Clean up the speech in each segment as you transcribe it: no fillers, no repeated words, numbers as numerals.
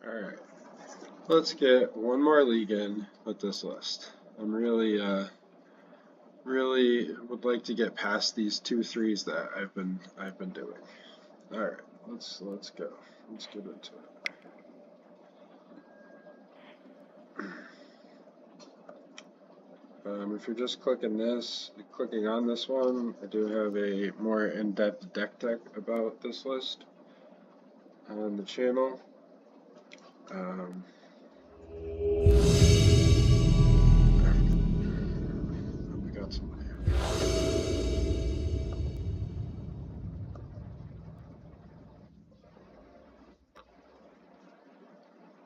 Alright, let's get one more league in with this list. I'm really would like to get past these 2-3s that I've been doing. Alright, let's go. Let's get into it. If you're just clicking on this one, I do have a more in-depth deck about this list on the channel. We got somebody.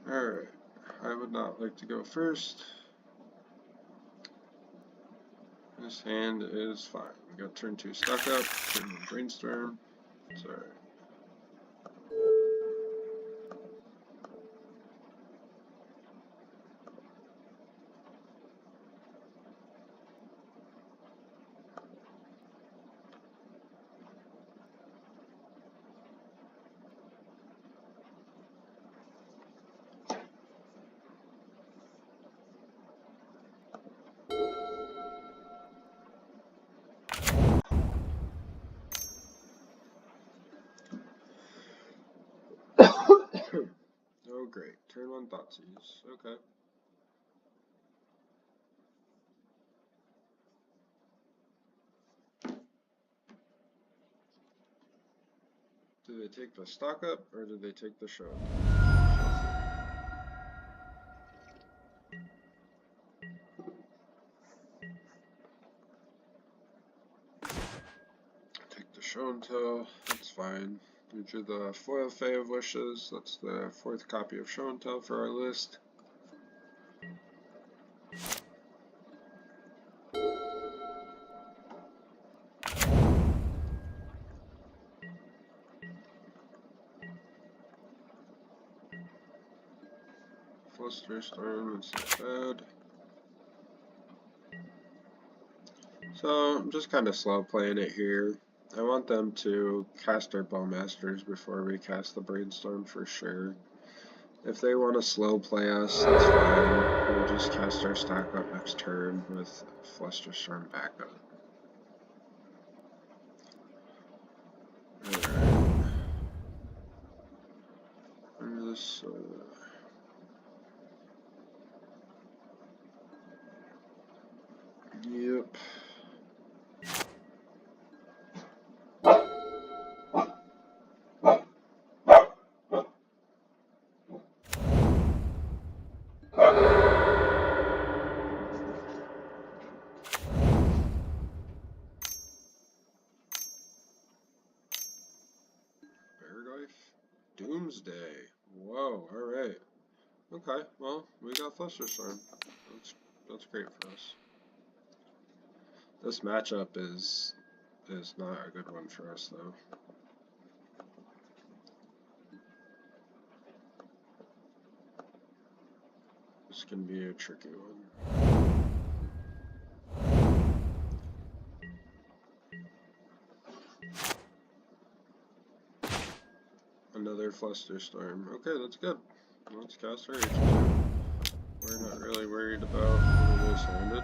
Alright, I would not like to go first. This hand is fine. We got turn 2 stock up, turn 1 brainstorm. It's alright. Oh great, turn 1 Thoughtseize, okay. Do they take the stock up or do they take the show? Take the show and tell, that's fine. We drew the foil Fae of Wishes, that's the 4th copy of Show and Tell for our list. Flusterstorm, it's not bad. So I'm just kind of slow playing it here. I want them to cast our Bowmasters before we cast the Brainstorm for sure. If they want to slow play us, that's fine. We'll just cast our stock up next turn with Flusterstorm backup. Alright. Remember this. Yep. Doomsday. Whoa, alright. Okay, well, we got Flusterstorm. That's great for us. This matchup is not a good one for us though. This can be a tricky one. Another Flusterstorm. Okay, that's good. Let's cast our H2. We're not really worried about where this landed.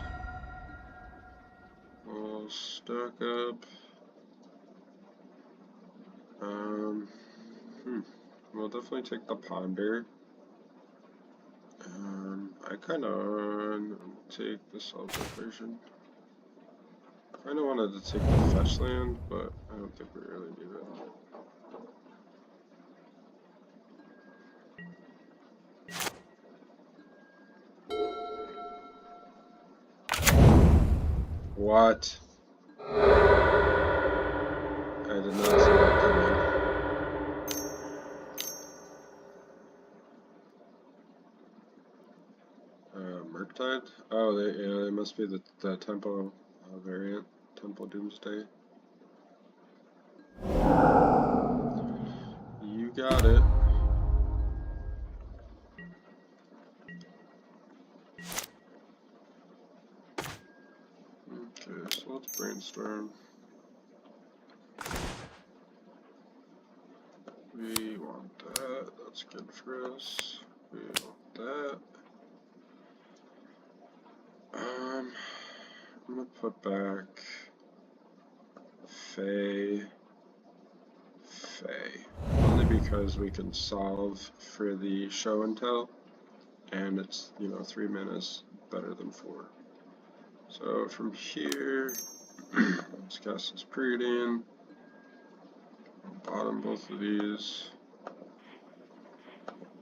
We'll stock up. We'll definitely take the Ponder. I kind of want to take the Celtic version. Kind of wanted to take the fetch land, but I don't think we really need it. What? I did not see that coming. Murktide? Oh, they must be the Tempo variant. Tempo Doomsday. You got it. Okay, so let's brainstorm. We want that. That's good for us. That. I'm gonna put back Fae, only because we can solve for the show and tell, and it's, you know, 3 minutes better than 4. So from here, let's cast this Preordain. Bottom both of these.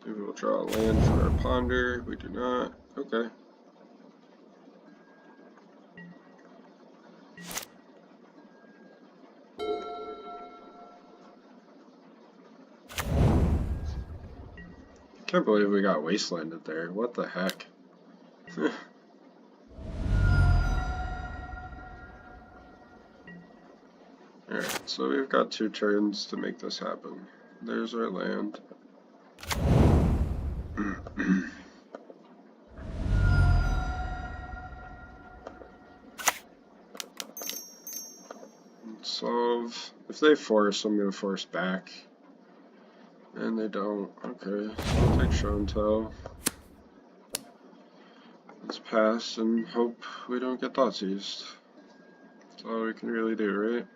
Maybe we'll draw a land for our Ponder. We do not. Okay. Can't believe we got Wastelanded there. What the heck? Alright, so we've got 2 turns to make this happen. There's our land. Solve. If they force, I'm going to force back. And they don't. Okay, so I'll take show and tell. Let's pass and hope we don't get Thoughtseized. That's all we can really do, right?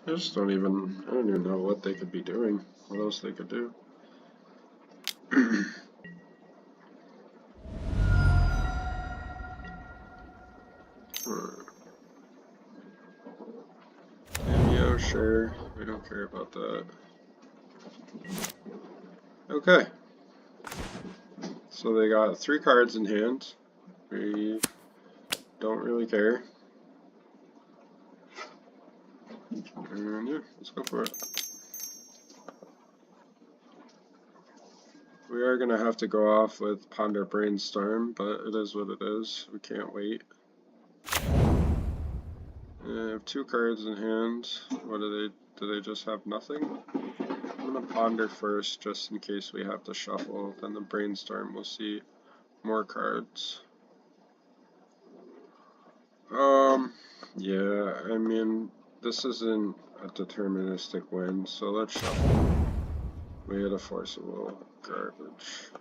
I don't even know what they could be doing, what else they could do. Cameo, sure, we don't care about that. Okay. So they got 3 cards in hand. We don't really care. And yeah, let's go for it. We are going to have to go off with Ponder Brainstorm, but it is what it is. We can't wait. I have 2 cards in hand. What do they just have nothing? I'm going to Ponder first, just in case we have to shuffle. Then the Brainstorm, we'll see more cards. Yeah, I mean, this isn't a deterministic win, so let's shuffle. We had a forcible garbage.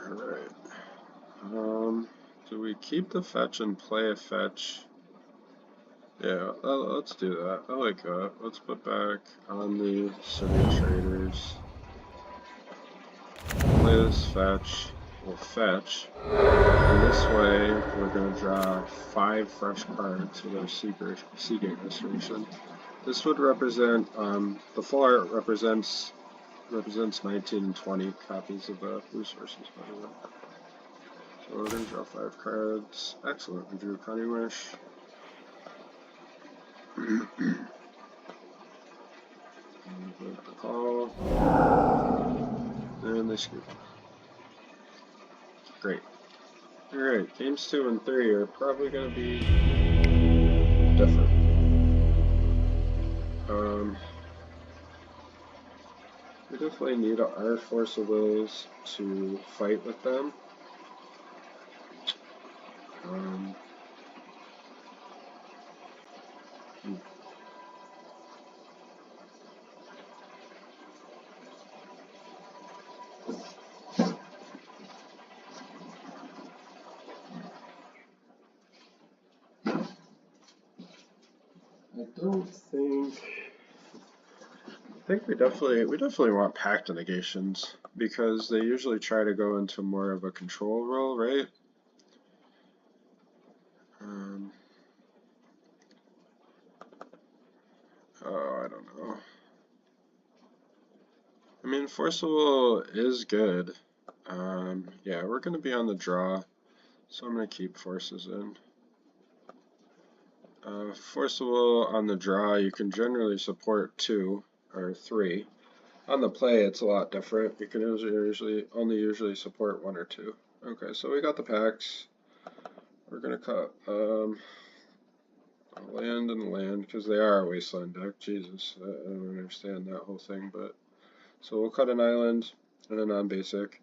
Alright. Do we keep the fetch and play a fetch? Yeah, let's do that. I like that. Let's put back on the City of Traders. Play this fetch. We'll fetch. And this way, we're going to draw 5 fresh cards with our Seagate Restoration. This would represent, the full art represents 19 and 20 copies of resources, by the way. So we're going to draw 5 cards. Excellent, we drew Cunning Wish. The call. And they scoop. Great. Alright, games 2 and 3 are probably going to be different. We definitely need our Force of Wills to fight with them. I think we definitely want Pact Negations, because they usually try to go into more of a control role, right? Oh, I don't know. I mean, Forcible is good. Yeah, we're going to be on the draw, so I'm going to keep Forces in. Forcible on the draw, you can generally support 2 or 3. On the play, it's a lot different. You can usually support 1 or 2. Okay, so we got the packs. We're gonna cut a land and a land because they are a wasteland deck. Jesus, I don't understand that whole thing, but so we'll cut an island and a non-basic.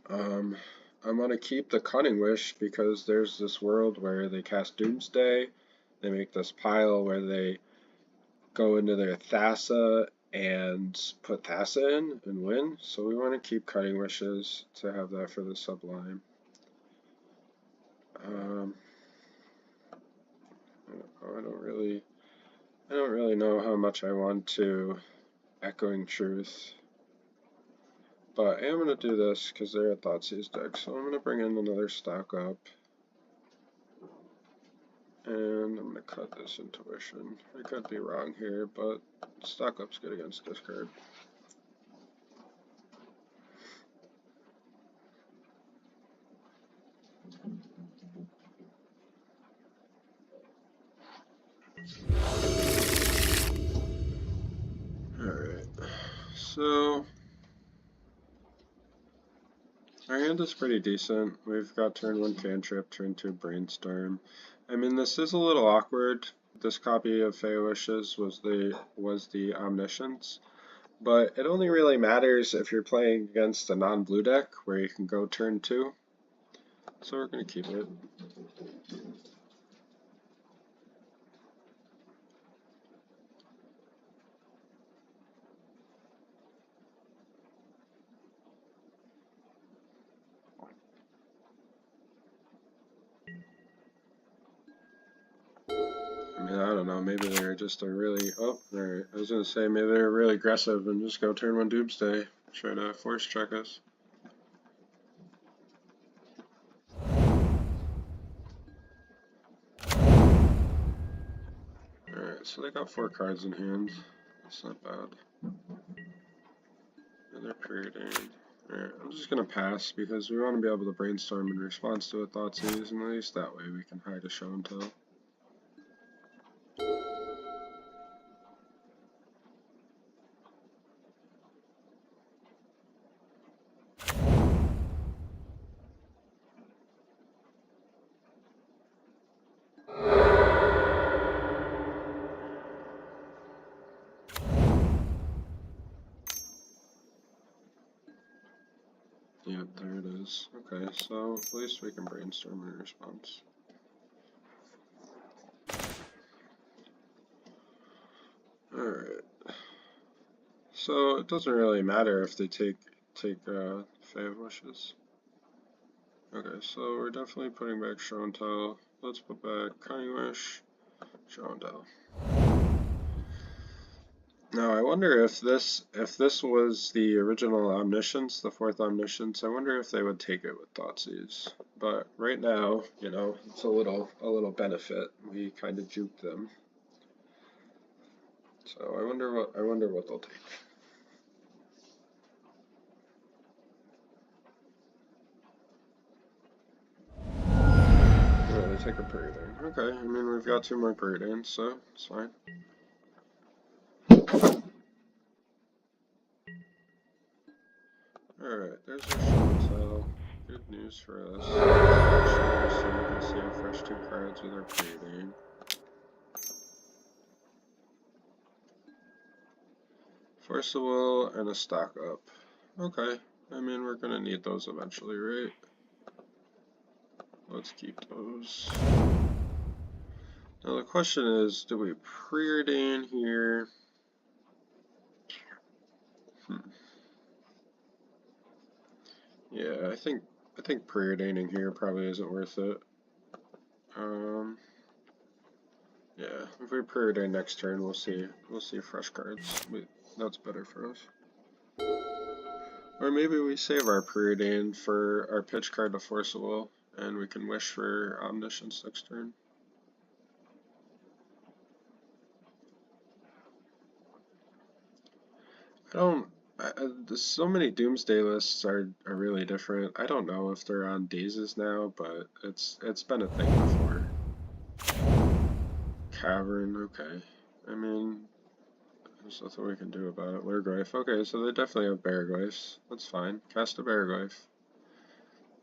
I'm gonna keep the Cunning Wish because there's this world where they cast Doomsday. They make this pile where they go into their Thassa and put Thassa in and win. So we want to keep Cunning Wishes to have that for the Sublime. I don't really know how much I want to Echoing Truth. But I am going to do this because they're a Thoughtseize deck, so I'm going to bring in another stock up. And I'm going to cut this Intuition. I could be wrong here, but stock up's good against discard. Alright, so our hand is pretty decent. We've got turn 1 Cantrip, turn 2 Brainstorm. I mean, this is a little awkward. This copy of Fey Wishes was the Omniscience, but it only really matters if you're playing against a non-blue deck where you can go turn 2. So we're going to keep it. I mean, I don't know, maybe they're just a really, oh, alright, I was going to say maybe they're really aggressive and just go turn 1 Doomsday, try to force check us. Alright, so they got 4 cards in hand, that's not bad. And they're perioding. Alright, I'm just going to pass because we want to be able to brainstorm in response to a Thoughtseize, and at least that way we can hide a show and tell. Yep, there it is. Okay, so at least we can brainstorm in response. Alright. So it doesn't really matter if they take Fey Wishes. Okay, so we're definitely putting back Show and Tell. Let's put back Cunning Wish, Show and Tell. Now I wonder if this was the original Omniscience, the 4th Omniscience, I wonder if they would take it with Thoughtseize. But right now, you know, it's a little benefit. We kind of juked them. So I wonder what they'll take. Oh, they take a Periodine. Okay, I mean we've got 2 more Periodines, so it's fine. Alright, there's our Show and Tell. Good news for us. So we can see a fresh 2 cards with our Periodine. Force of Will and a stock up. Okay, I mean we're gonna need those eventually, right? Let's keep those. Now the question is, do we preordain here? Yeah, I think preordaining here probably isn't worth it. Yeah, if we preordain next turn, we'll see fresh cards. That's better for us. Or maybe we save our preordain for our pitch card to Force of Will, and we can wish for Omniscience next turn. So many Doomsday lists are really different. I don't know if they're on dazes now, but it's been a thing before. Cavern, okay. I mean, there's nothing we can do about it. Lurgoyf, okay, so they definitely have Baraglyphs. That's fine. Cast a Baraglyph.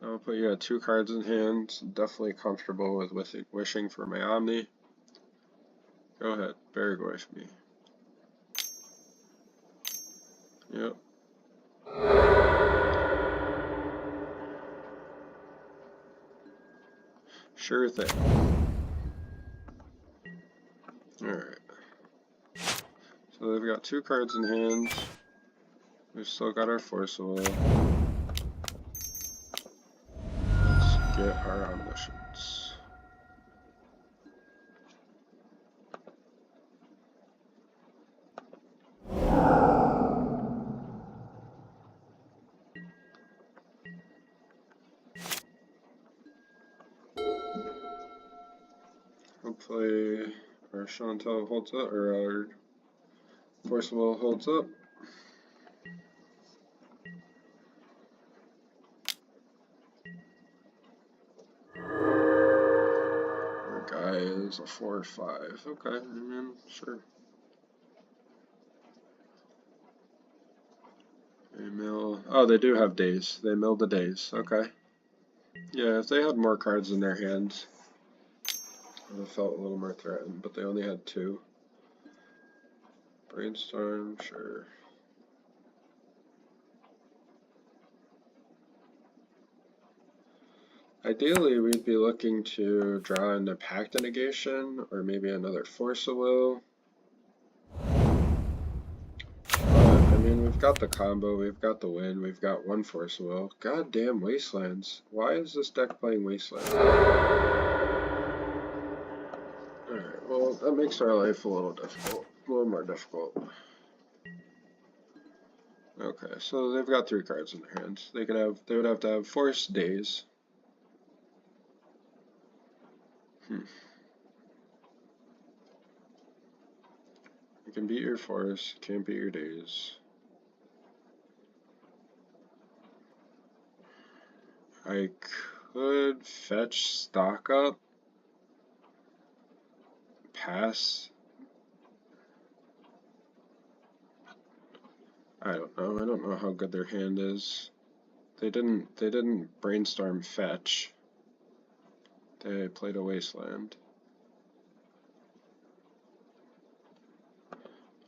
I'll put you at 2 cards in hand. Definitely comfortable with wishing for my Omni. Go ahead, Baragorth me. Yep. Sure thing. Alright. So they've got 2 cards in hand. We've still got our Force of Will. Let's get our Omniscience. Hopefully our Chantel holds up, or our Force of Will holds up. Our guy is a 4/5. Okay, I mean, sure. They mill. Oh, they do have days. They milled the days. Okay. Yeah, if they had more cards in their hands, I would have felt a little more threatened, but they only had 2. Brainstorm, sure. Ideally, we'd be looking to draw into Pact Negation, or maybe another Force of Will. I mean, we've got the combo, we've got the win, we've got 1 Force of Will. Goddamn Wastelands. Why is this deck playing Wastelands? Alright, well, that makes our life a little difficult. A little more difficult. Okay, so they've got 3 cards in their hands. They would have to have Force Days. You can beat your Force, can't beat your Days. I could fetch stock up, pass. I don't know how good their hand is. They didn't brainstorm fetch. They played a Wasteland.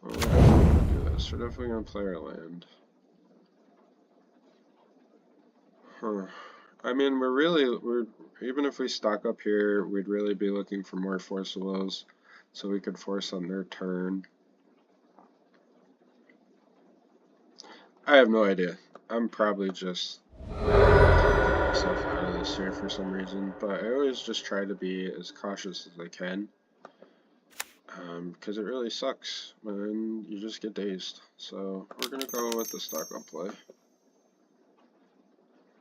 Well, we're definitely gonna do this. We're definitely gonna play our land. Huh. I mean, even if we stock up here, we'd really be looking for more Force of Wills, so we could force on their turn. I have no idea. I'm probably just myself out of this here for some reason, but I always just try to be as cautious as I can, because it really sucks when you just get dazed. So we're gonna go with the stock up play.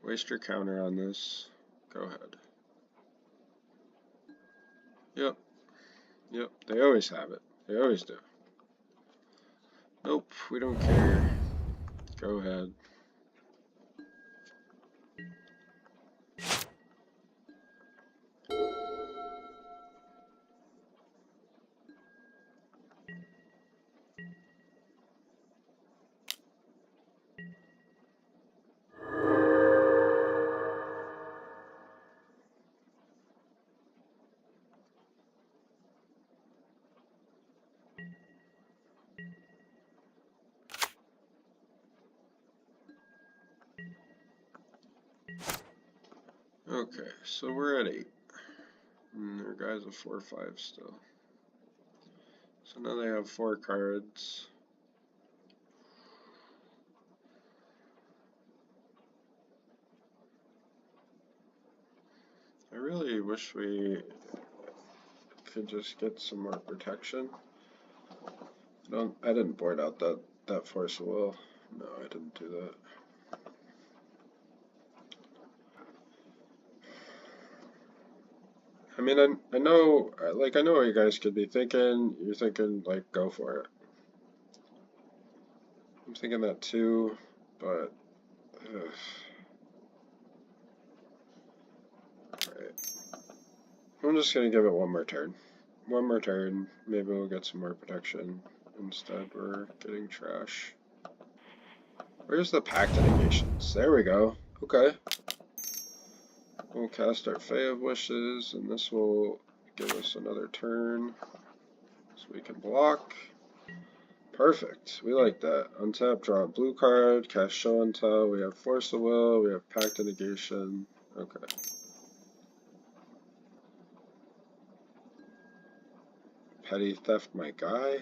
Waste your counter on this. Go ahead. Yep. Yep. They always have it. They always do. Nope. We don't care. Go ahead. Okay, so we're at 8. And their guy's a 4/5 still. So now they have 4 cards. I really wish we could just get some more protection. I didn't board out that Force of Will. No, I didn't do that. I mean, I know what you guys could be thinking. You're thinking, like, go for it. I'm thinking that too, but alright. I'm just gonna give it one more turn. One more turn. Maybe we'll get some more protection. Instead, we're getting trash. Where's the Pact Negations? There we go. Okay. We'll cast our Fae of Wishes, and this will give us another turn, so we can block. Perfect. We like that. Untap, draw a blue card, cast Show and Tell. We have Force of Will, we have Pact of Negation. Okay. Petty Theft my guy?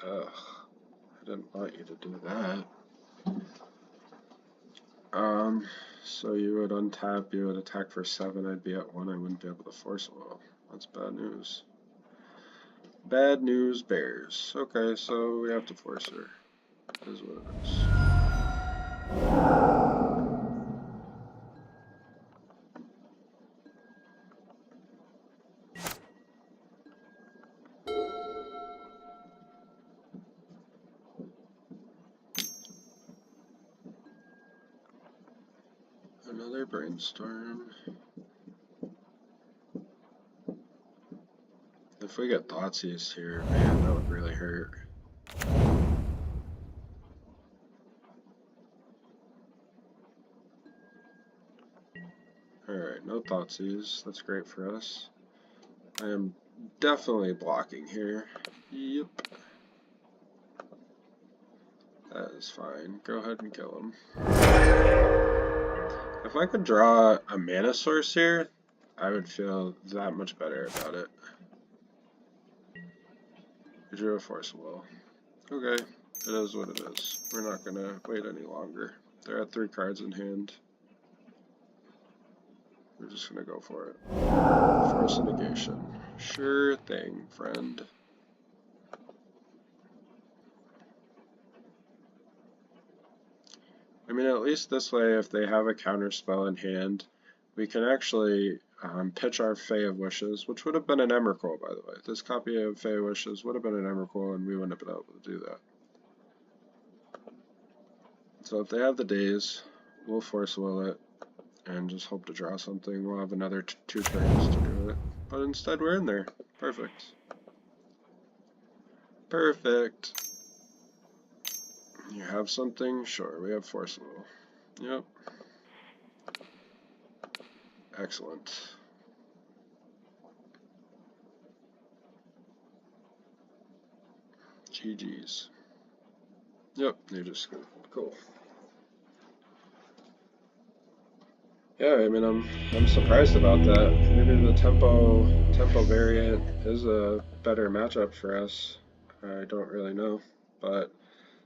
Ugh. I didn't want you to do that. So you would untap, you would attack for 7, I'd be at 1, I wouldn't be able to Force a Will. That's bad news. Bad news bears. Okay, so we have to force her. That is what it is. Another brainstorm. If we get Thoughtseize here, man, that would really hurt. Alright, no Thoughtseize. That's great for us. I am definitely blocking here. Yep. That is fine. Go ahead and kill him. If I could draw a mana source here, I would feel that much better about it. I drew a Force of Will. Okay, it is what it is. We're not gonna wait any longer. They're at 3 cards in hand. We're just gonna go for it. Force of Negation. Sure thing, friend. I mean, at least this way, if they have a counter spell in hand, we can actually pitch our Fae of Wishes, which would have been an Emrakul, by the way. This copy of Fae of Wishes would have been an Emrakul, and we wouldn't have been able to do that. So if they have the days, we'll Force Will it, and just hope to draw something. We'll have another 2 turns to do it. But instead, we're in there. Perfect. Perfect. You have something? Sure, we have Force Will. Yep. Excellent. GG's. Yep, you're just good. Cool. Yeah, I mean, I'm surprised about that. Maybe the tempo variant is a better matchup for us. I don't really know, but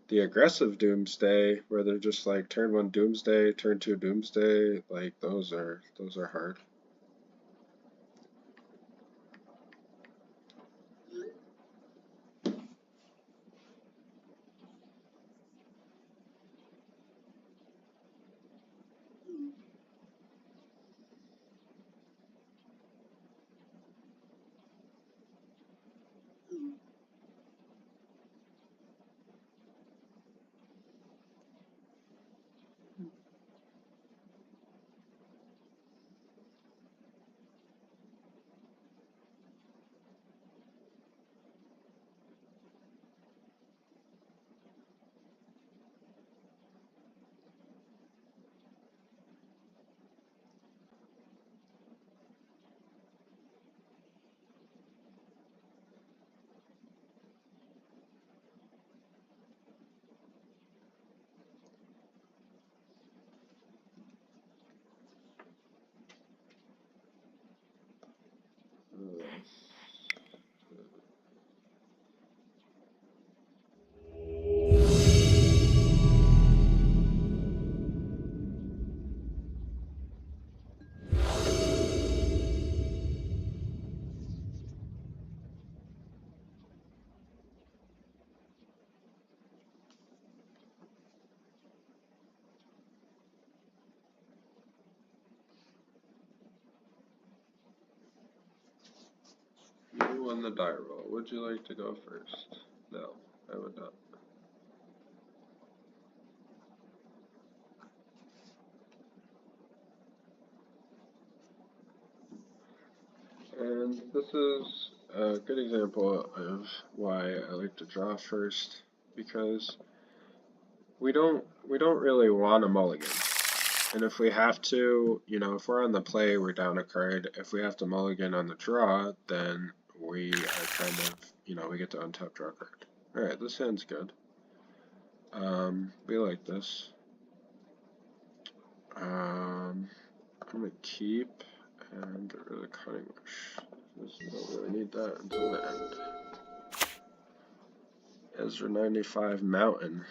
the aggressive Doomsday, where they're just like turn 1 Doomsday, turn 2 Doomsday, like those are hard. You won the die roll. Would you like to go first? No, I would not. And this is a good example of why I like to draw first, because we don't really want a mulligan. And if we have to, you know, if we're on the play, we're down a card. If we have to mulligan on the draw, then we are kind of, you know, we get to untap, draw a card. Alright, this hand's good. We like this. I'm gonna keep and get rid of the Cutting Wish. We don't really need that until the end. Ezra 95 Mountain.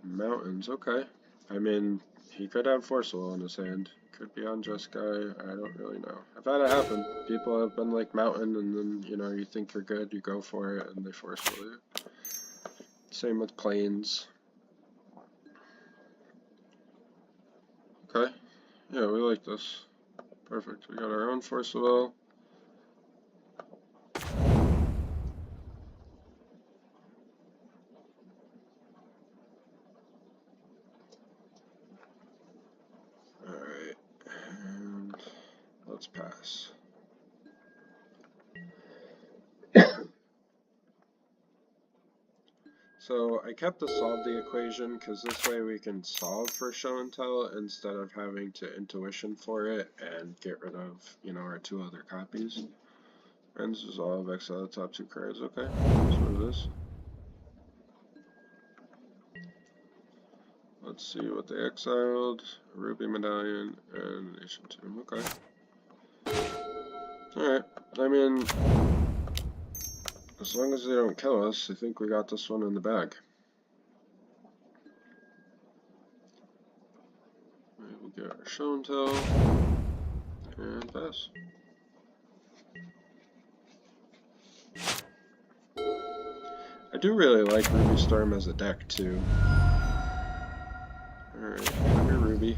Mountains, okay. I mean, he could have Force Will in his hand. Could be on Just Guy. I don't really know. I've had it happen. People have been like Mountain, and then, you know, you think you're good, you go for it, and they Force Will you. Same with Plains. Okay. Yeah, we like this. Perfect. We got our own Force Will. Alright. And let's pass. So I kept the solve the equation because this way we can solve for show and tell instead of having to intuition for it and get rid of, you know, our two other copies. And this is all of exile the top two cards, okay? That's what it is. Let's see what they exiled. Ruby Medallion and Nation Tomb, okay. Alright, I mean, as long as they don't kill us, I think we got this one in the bag. We'll get our show and tell and pass. I do really like Ruby Storm as a deck too. Alright, have your Ruby.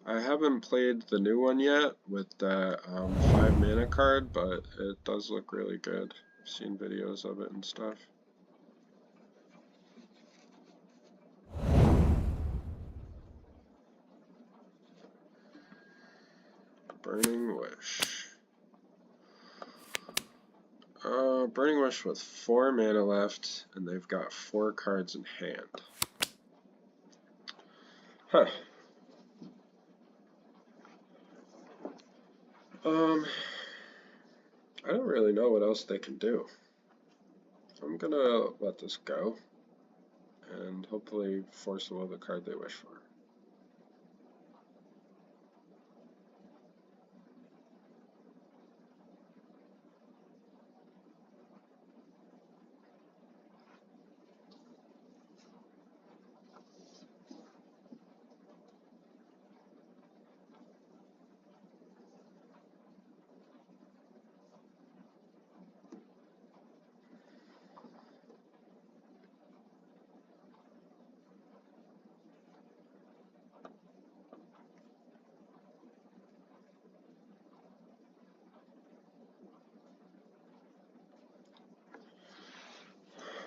I haven't played the new one yet with that 5 mana card, but it does look really good. I've seen videos of it and stuff. Burning Wish. Burning Wish with 4 mana left, and they've got 4 cards in hand. Huh. I don't really know what else they can do. I'm gonna let this go, and hopefully Force Will the card they wish for.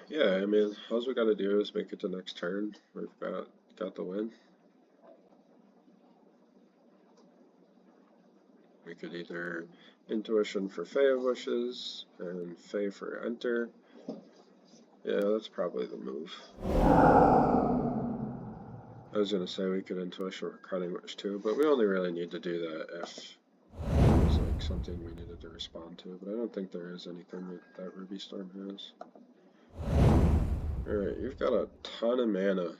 Yeah, I mean, all we gotta do is make it to next turn. We've got the win. We could either Intuition for Fae of Wishes and Fae for Enter. Yeah, that's probably the move. I was gonna say we could Intuition for Cutting Wish too, but we only really need to do that if it was like something we needed to respond to, but I don't think there is anything that Ruby Storm has. Alright, you've got a ton of mana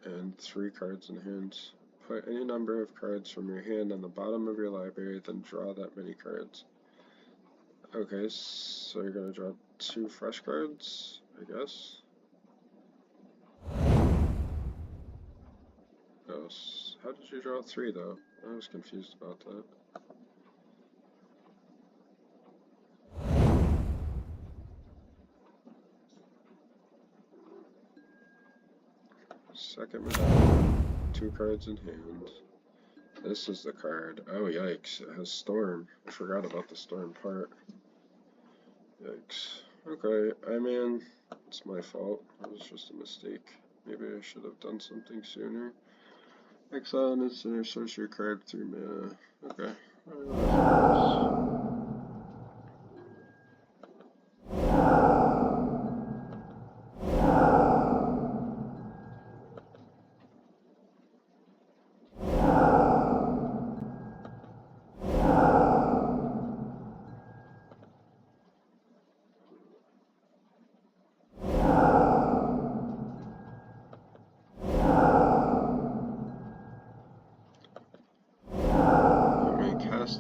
and 3 cards in hand. Put any number of cards from your hand on the bottom of your library, then draw that many cards. Okay, so you're gonna draw 2 fresh cards, I guess. Oh, how did you draw 3 though? I was confused about that. Second medallion, 2 cards in hand. This is the card. Oh yikes, it has Storm. I forgot about the Storm part. Yikes. Okay, I mean, it's my fault. It was just a mistake. Maybe I should have done something sooner. Exile an instant or sorcery card through mana. Okay.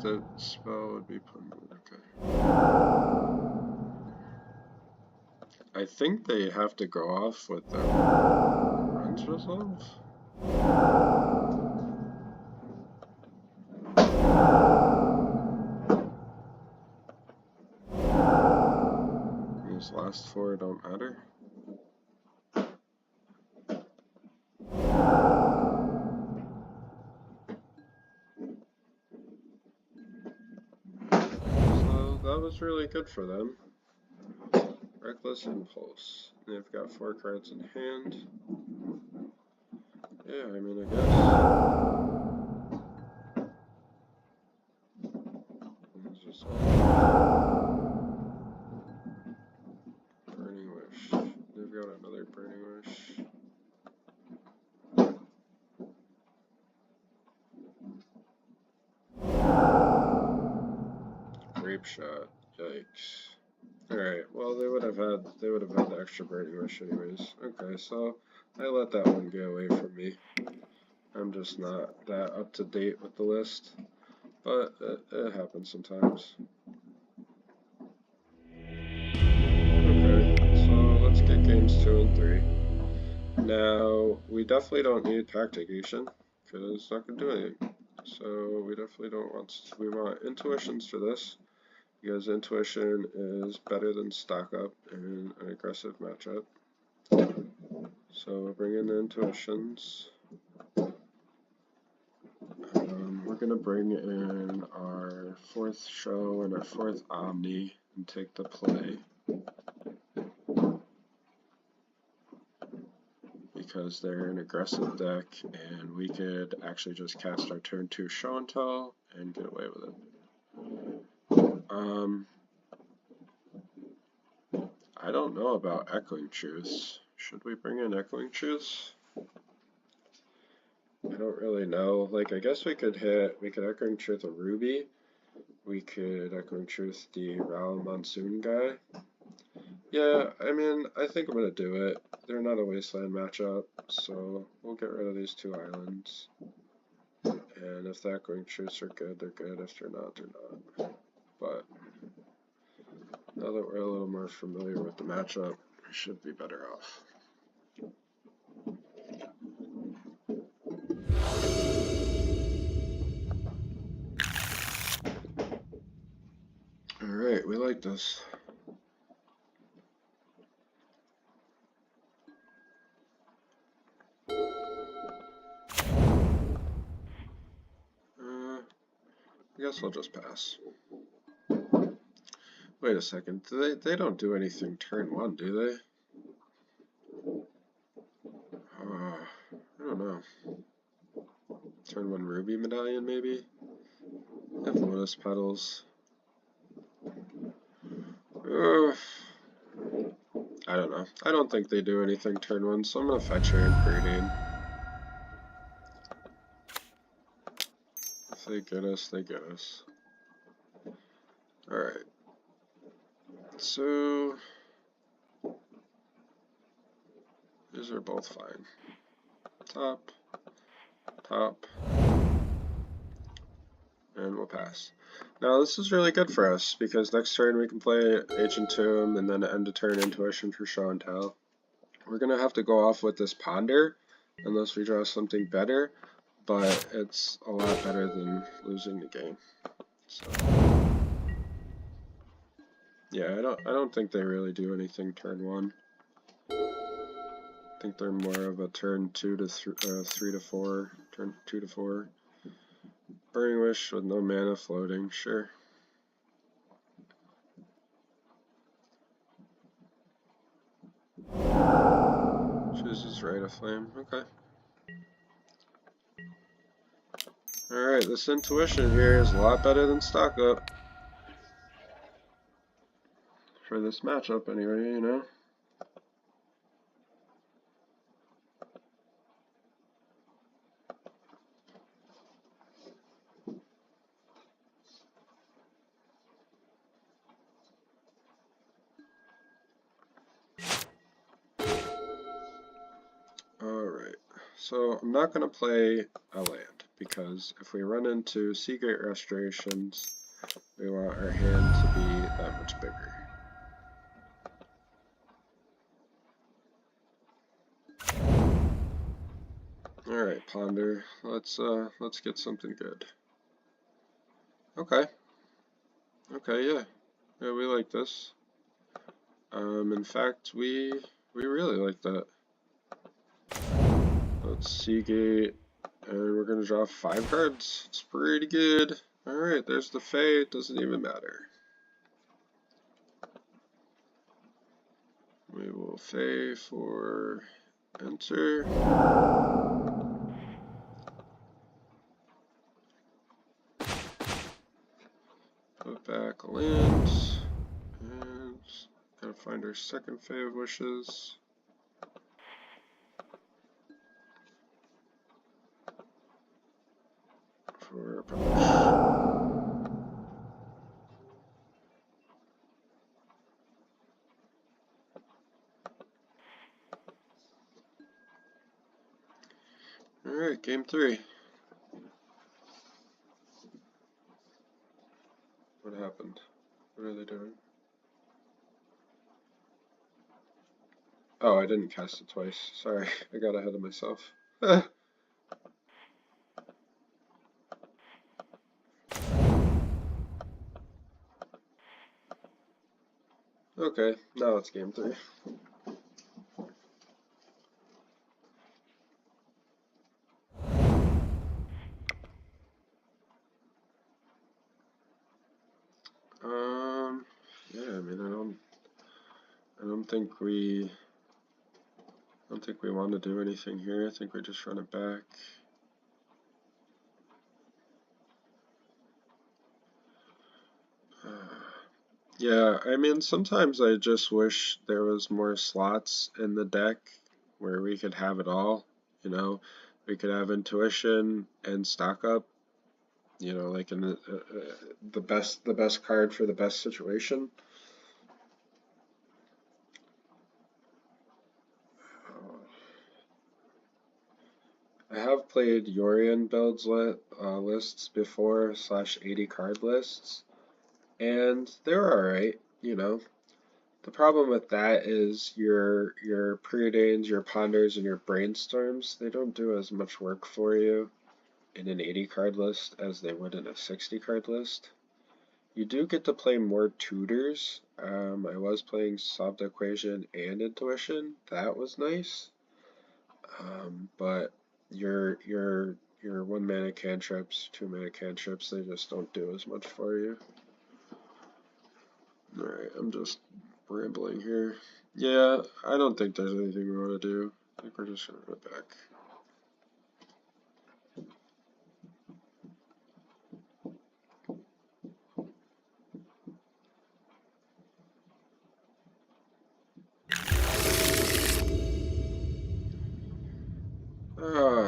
that spell would be put in. Okay. I think they have to go off with the runs resolve. These last four don't matter. So that was really good for them. Reckless Impulse. They've got 4 cards in hand. Yeah, I mean, I guess. Just Burning Wish. They've got another Burning Wish. Grape Shot. Yikes. Alright, well they would have had the extra Burning Wish anyways. Okay, so I let that one get away from me. I'm just not that up to date with the list, but it happens sometimes. Okay, so let's get games 2 and 3. Now, we definitely don't need Tactication, because it's not going to do anything. So we definitely don't want, we want Intuitions for this, because Intuition is better than Stock Up in an aggressive matchup. So we'll bring in the Intuitions. We're going to bring in our 4th Show and our 4th Omni and take the play. Because they're an aggressive deck, and we could actually just cast our turn 2 Show and Tell and get away with it. I don't know about Echoing Truths. Should we bring in Echoing Truths? I don't really know. Like, I guess we could Echoing Truth a Ruby. We could Echoing Truth the Ral Monsoon guy. Yeah, I mean, I think I'm going to do it. They're not a Wasteland matchup, so we'll get rid of these 2 islands. And if the Echoing Truths are good, they're good. If they're not, they're not. But now that we're a little more familiar with the matchup, we should be better off. Alright, we like this. I guess I'll just pass. Wait a second, they don't do anything turn 1, do they? I don't know. Turn 1 Ruby Medallion, maybe? Have Lotus Petals. I don't know. I don't think they do anything turn 1, so I'm going to fetch her and Preordain. If they get us, they get us. Alright. So these are both fine. Top, top, and we'll pass. Now this is really good for us because next turn we can play Ancient Tomb and then end of turn Intuition for Show and Tell. We're gonna have to go off with this Ponder unless we draw something better, but it's a lot better than losing the game. So yeah, I don't think they really do anything turn 1. I think they're more of a turn 2 to 3 to 4, turn 2 to 4. Burning Wish with no mana floating, sure. Chooses Rite of Flame, okay. Alright, this Intuition here is a lot better than Stock Up. For this matchup anyway, you know. Alright, so I'm not going to play a land because if we run into Seagate Restorations, we want our hand to be that much bigger. Alright, Ponder, let's get something good. Okay. Okay, yeah. Yeah, we like this. In fact, we really like that. Let's Seagate, and we're gonna draw 5 cards. It's pretty good. Alright, there's the Fae, it doesn't even matter. We will Fae for enter. Put back lands, and gotta find our second Fae of Wishes. For a bunch. Alright, game 3. What happened? What are they doing? Oh, I didn't cast it twice. Sorry, I got ahead of myself. Okay, now it's game 3. Yeah, I mean, I don't think we want to do anything here. I think we just run it back. Yeah, I mean, sometimes I just wish there was more slots in the deck where we could have it all, you know. We could have intuition and stock up, you know, like in the best card for the best situation. I have played Yorion builds lists before, /80 card lists, and they're alright, you know. The problem with that is your preordains, your ponders, and your brainstorms, they don't do as much work for you in an 80 card list as they would in a 60 card list. You do get to play more tutors. I was playing Solve the Equation and Intuition. That was nice. But your 1 mana cantrips, 2 mana cantrips, they just don't do as much for you. Alright, I'm just rambling here. Yeah, I don't think there's anything we want to do. I think we're just gonna run it back.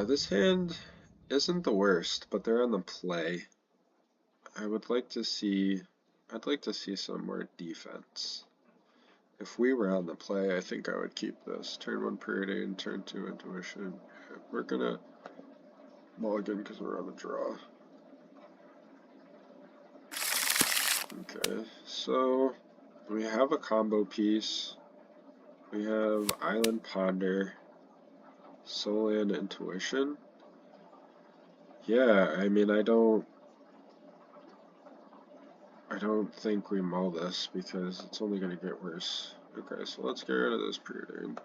This hand isn't the worst, but they're on the play. I'd like to see some more defense. If we were on the play, I think I would keep this. Turn 1 preordain, turn 2 intuition. We're gonna mulligan because we're on a draw. Okay, so we have a combo piece. We have Island Ponder, Soul and Intuition. Yeah, I mean, I don't think we mull this because it's only going to get worse. Okay, so let's get rid of this preordain.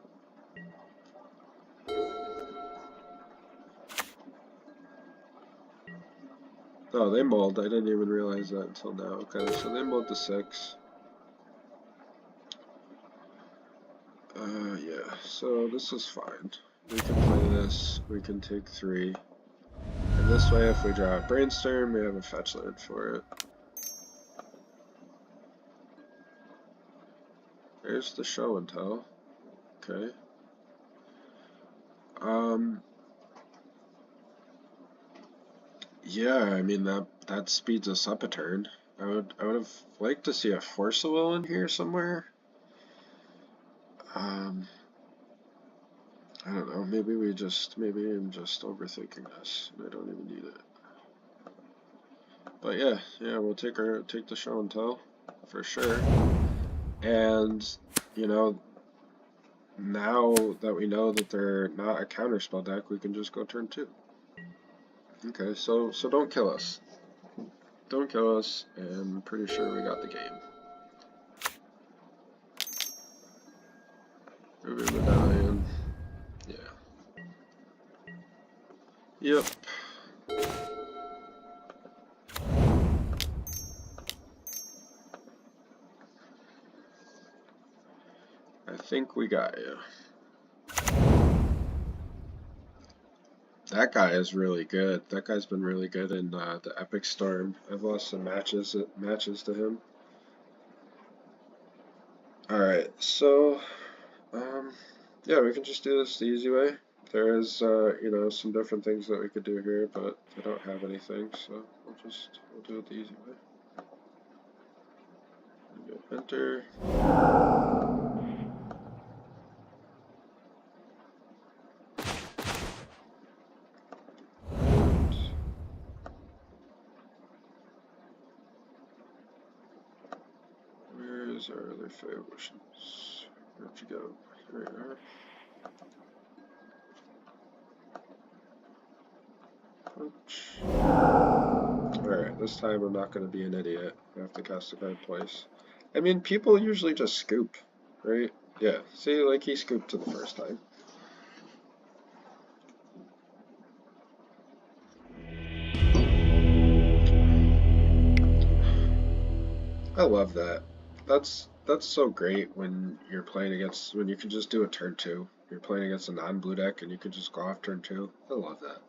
Oh, they mulled. I didn't even realize that until now. Okay, so they mulled to 6. Yeah, so this is fine. We can play this. We can take 3. And this way, if we draw a Brainstorm, we have a fetch land for it. There's the show and tell. Okay. Yeah, I mean that speeds us up a turn. I would have liked to see a Force of Will in here somewhere. I I don't know, maybe I'm just overthinking this, and I don't even need it. But yeah, we'll take the show and tell, for sure. And, you know, now that we know that they're not a counterspell deck, we can just go turn 2. Okay, so don't kill us. Don't kill us, and I'm pretty sure we got the game. Ruby Medallion. Yeah. Yep. I think we got you. That guy is really good. That guy's been really good in the Epic Storm. I've lost some matches to him. Alright, so yeah, we can just do this the easy way. There is you know, some different things that we could do here, but I don't have anything, so we'll do it the easy way. Enter. Where's our other favorites? Where'd you go? Here you are. Alright, this time I'm not going to be an idiot. I have to cast a card twice. I mean, people usually just scoop, right? Yeah, see, like he scooped to the first time. I love that. That's so great when you're playing against, when you can just do a turn 2. You're playing against a non-blue deck and you can just go off turn 2. I love that.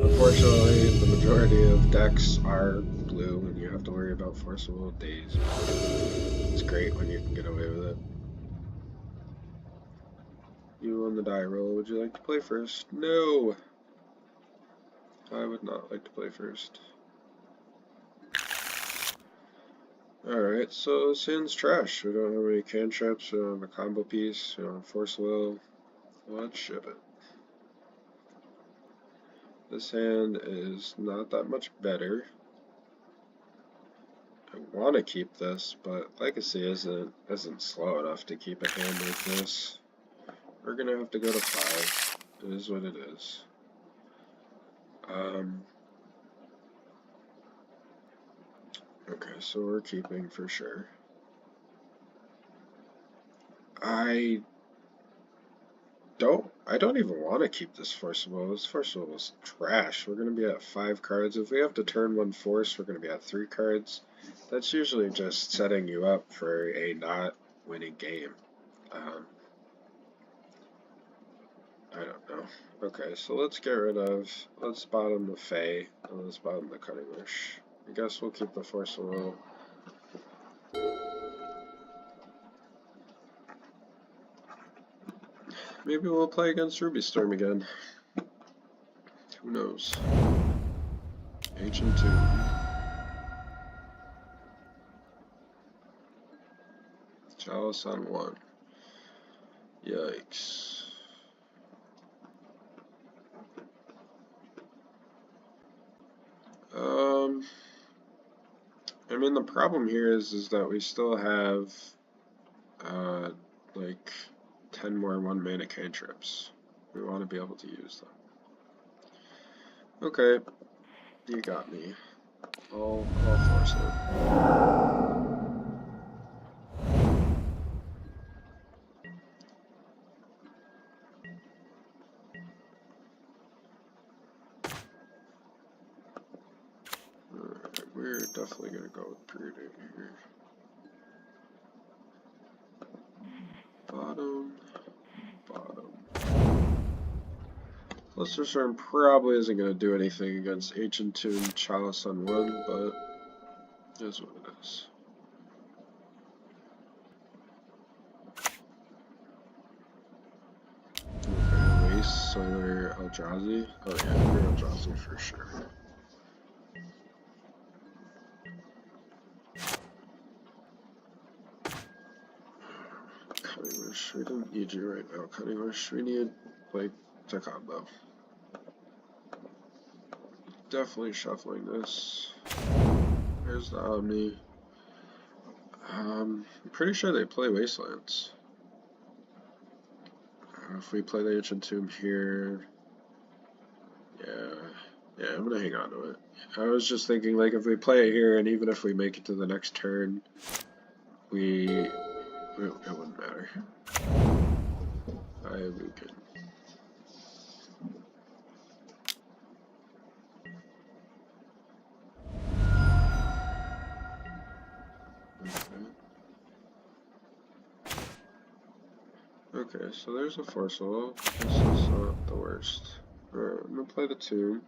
Unfortunately, the majority of decks are blue and you have to worry about Force of Will Days. It's great when you can get away with it. You on the die roll, would you like to play first? No! I would not like to play first. Alright, so this hand's trash. We don't have any cantrips, we don't have a combo piece, we don't have Force Will. Let's ship it. This hand is not that much better. I want to keep this, but Legacy isn't slow enough to keep a hand like this. We're gonna have to go to 5. It is what it is. Okay, so we're keeping for sure. I don't even want to keep this Force of Will. This Force of Will is trash. We're going to be at 5 cards. If we have to turn 1 Force, we're going to be at 3 cards. That's usually just setting you up for a not winning game. I don't know. Okay, so let's bottom the Fae, and let's bottom the Cutting Wish. I guess we'll keep the Force of Will. Maybe we'll play against Ruby Storm again. Who knows? Ancient Tomb. Chalice on 1. Yikes. I mean, the problem here is that we still have, like, 10 more 1-mana cantrips. We want to be able to use them. Okay, you got me. I'll force it. Alright, we're definitely going to go with Brooding here. Bottom. Cluster Storm probably isn't going to do anything against Ancient Tomb Chalice on 1, but it is what it is. Okay, Waste, Solar, Eldrazi. Oh yeah, we're Eldrazi for sure. Cutting Wish. Wish. We don't need you right now, Cunning Wish. We need, like, to combo. Definitely shuffling this. There's the Omni. I'm pretty sure they play Wastelands. If we play the Ancient Tomb here, yeah, I'm gonna hang on to it. I was just thinking, like, if we play it here, and even if we make it to the next turn, it wouldn't matter. We can. Okay, so there's a Force Soul. This is not the worst. Alright, I'm gonna play the Tomb.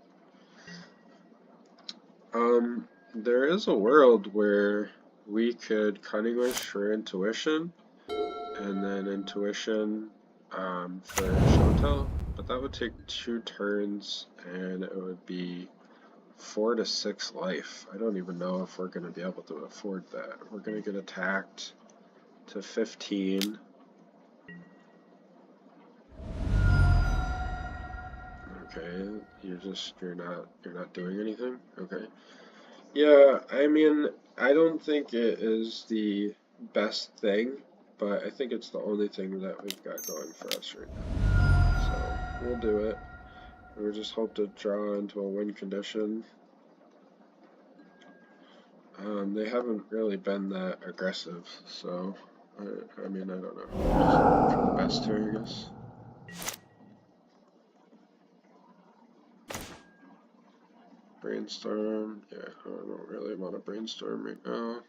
There is a world where we could Cunning Wish for Intuition, and then Intuition for Showtell, but that would take 2 turns, and it would be 4 to 6 life. I don't even know if we're going to be able to afford that. We're going to get attacked to 15. Okay, you're not doing anything? Okay. Yeah, I mean, I don't think it is the best thing, but I think it's the only thing that we've got going for us right now. So, we'll do it. We just hope to draw into a win condition. They haven't really been that aggressive, so, I mean, I don't know. For the best here, I guess. Brainstorm, yeah, I don't really want to brainstorm right now.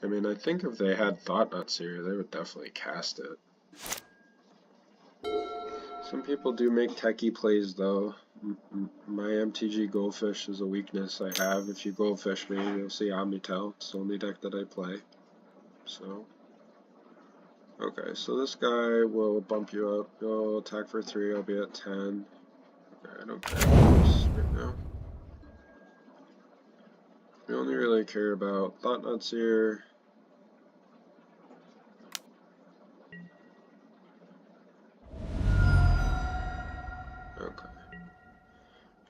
I mean, I think if they had Thought-Knot Seer, they would definitely cast it. Some people do make techie plays, though. My MTG Goldfish is a weakness I have. If you Goldfish me, you'll see OmniTell. It's the only deck that I play. So, okay, so this guy will bump you up. You'll attack for 3, I'll be at 10. Okay, I don't care about this right now. We only really care about Thought-Knot Seer. Okay.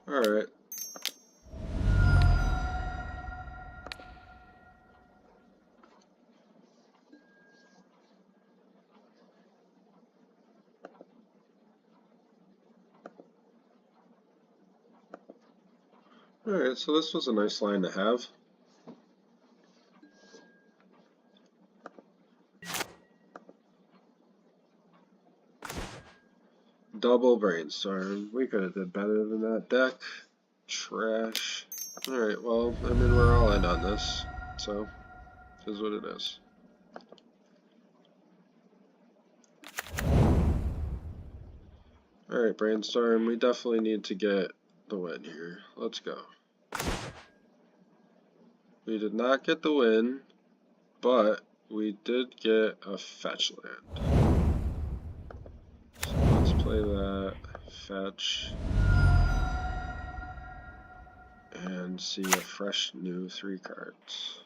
Alright. Alright, so this was a nice line to have. Double Brainstorm. We could have did better than that deck. Trash. Alright, well, I mean, we're all in on this, so it is what it is. Alright, Brainstorm, we definitely need to get the win here. Let's go. We did not get the win, but we did get a fetch land. So let's play that. Fetch. And see a fresh new 3 cards.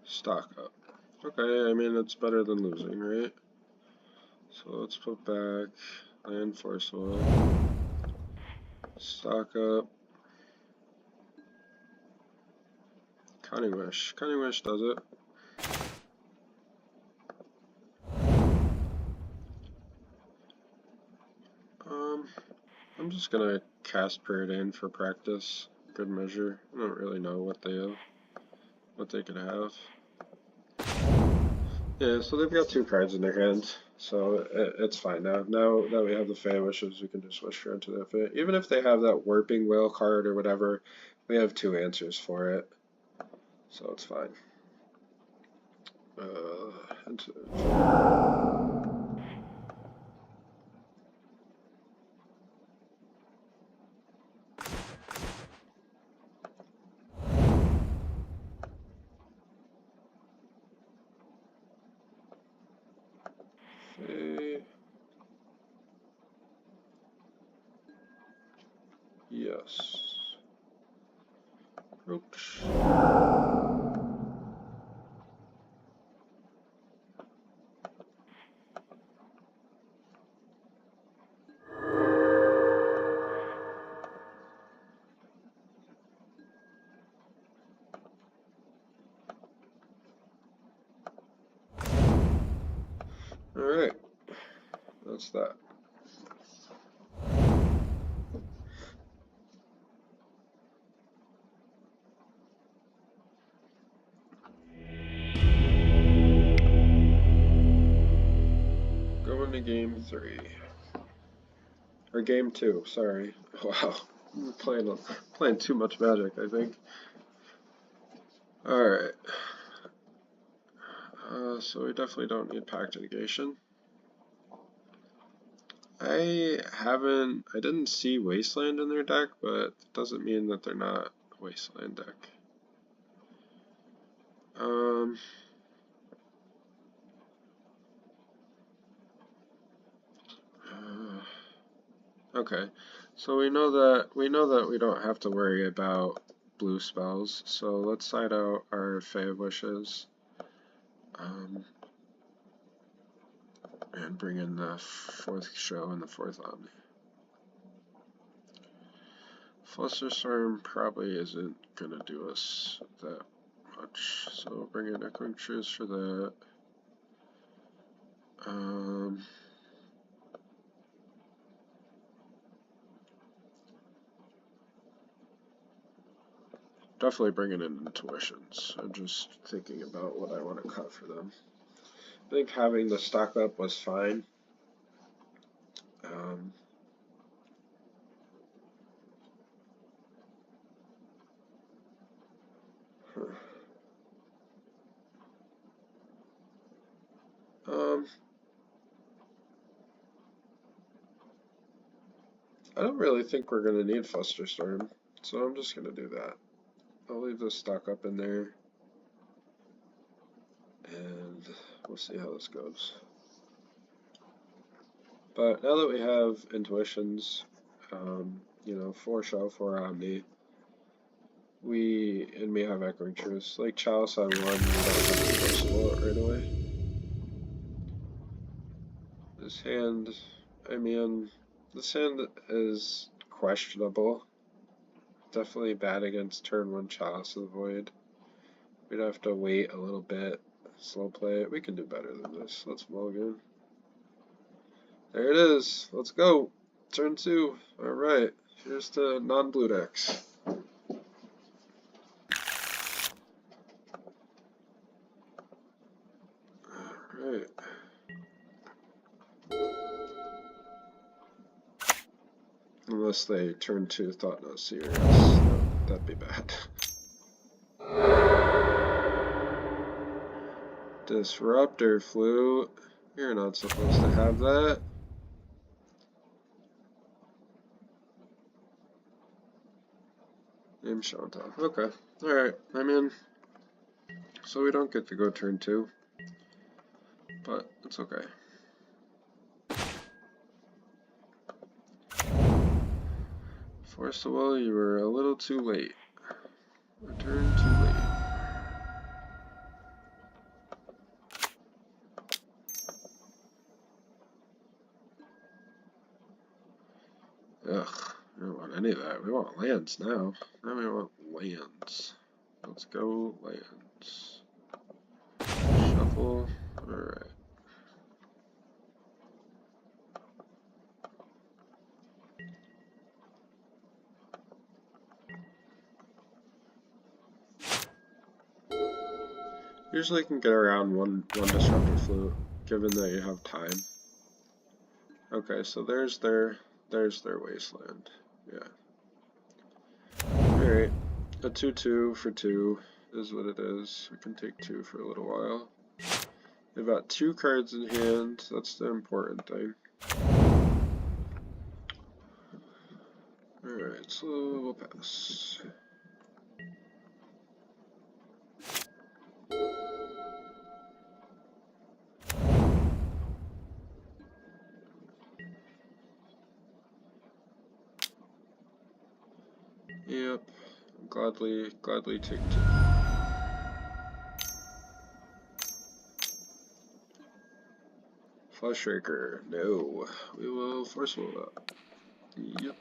Stock up. Okay, I mean, it's better than losing, right? So let's put back Land Force Will. Stock up. Cunning Wish. Cunning Wish does it. I'm just gonna cast Preordain for practice. Good measure. I don't really know what they could have. Yeah, so they've got 2 cards in their hand, so it's fine now. Now that we have the Fan Wishes, we can just wish for into the fit. Even if they have that Warping Will card or whatever, we have 2 answers for it, so it's fine. Yes. Oops. Alright, that's that. Going to game 3. Or game 2, sorry. Wow, I'm playing too much Magic, I think. Alright. So we definitely don't need Pact Negation. I didn't see Wasteland in their deck, but it doesn't mean that they're not a Wasteland deck. Okay, so we know that we don't have to worry about blue spells, so let's side out our Fae of Wishes. And bring in the 4th show and the 4th Omni. Flusterstorm probably isn't gonna do us that much, so we'll bring in Echoing Truths for that. Definitely bringing in Intuitions. I'm just thinking about what I want to cut for them. I think having the stock up was fine. I don't really think we're going to need Flusterstorm, so I'm just going to do that. I'll leave the stock up in there, and we'll see how this goes. But now that we have Intuitions, you know, 4 show, 4 Omni, we have Echoing Truths. Like Chalice on 1, we don't have to Crucible it right away. This hand, I mean, this hand is questionable. Definitely bad against turn 1 Chalice of the Void. We'd have to wait a little bit, slow play it. We can do better than this. Let's mulligan. There it is. Let's go. Turn 2. Alright. Here's to non-blue decks. Alright. Unless they turn 2 thought no serious. That'd be bad. Disruptor Flute. You're not supposed to have that. Name Showtime. Okay. Alright. I mean, so we don't get to go turn 2. But it's okay. Force the Will, you were a little too late. Return too late. Ugh, we don't want any of that. We want lands now. Now we want lands. Let's go lands. Shuffle. Alright. Usually you can get around one Disruptor Flute, given that you have time. Okay, so there's their Wasteland. Yeah. Alright. A 2/2 for 2 is what it is. We can take 2 for a little while. We've got 2 cards in hand. That's the important thing. Alright, so we'll pass. Yep. Gladly take 2. Flushraker. No. We will force will up. Yep.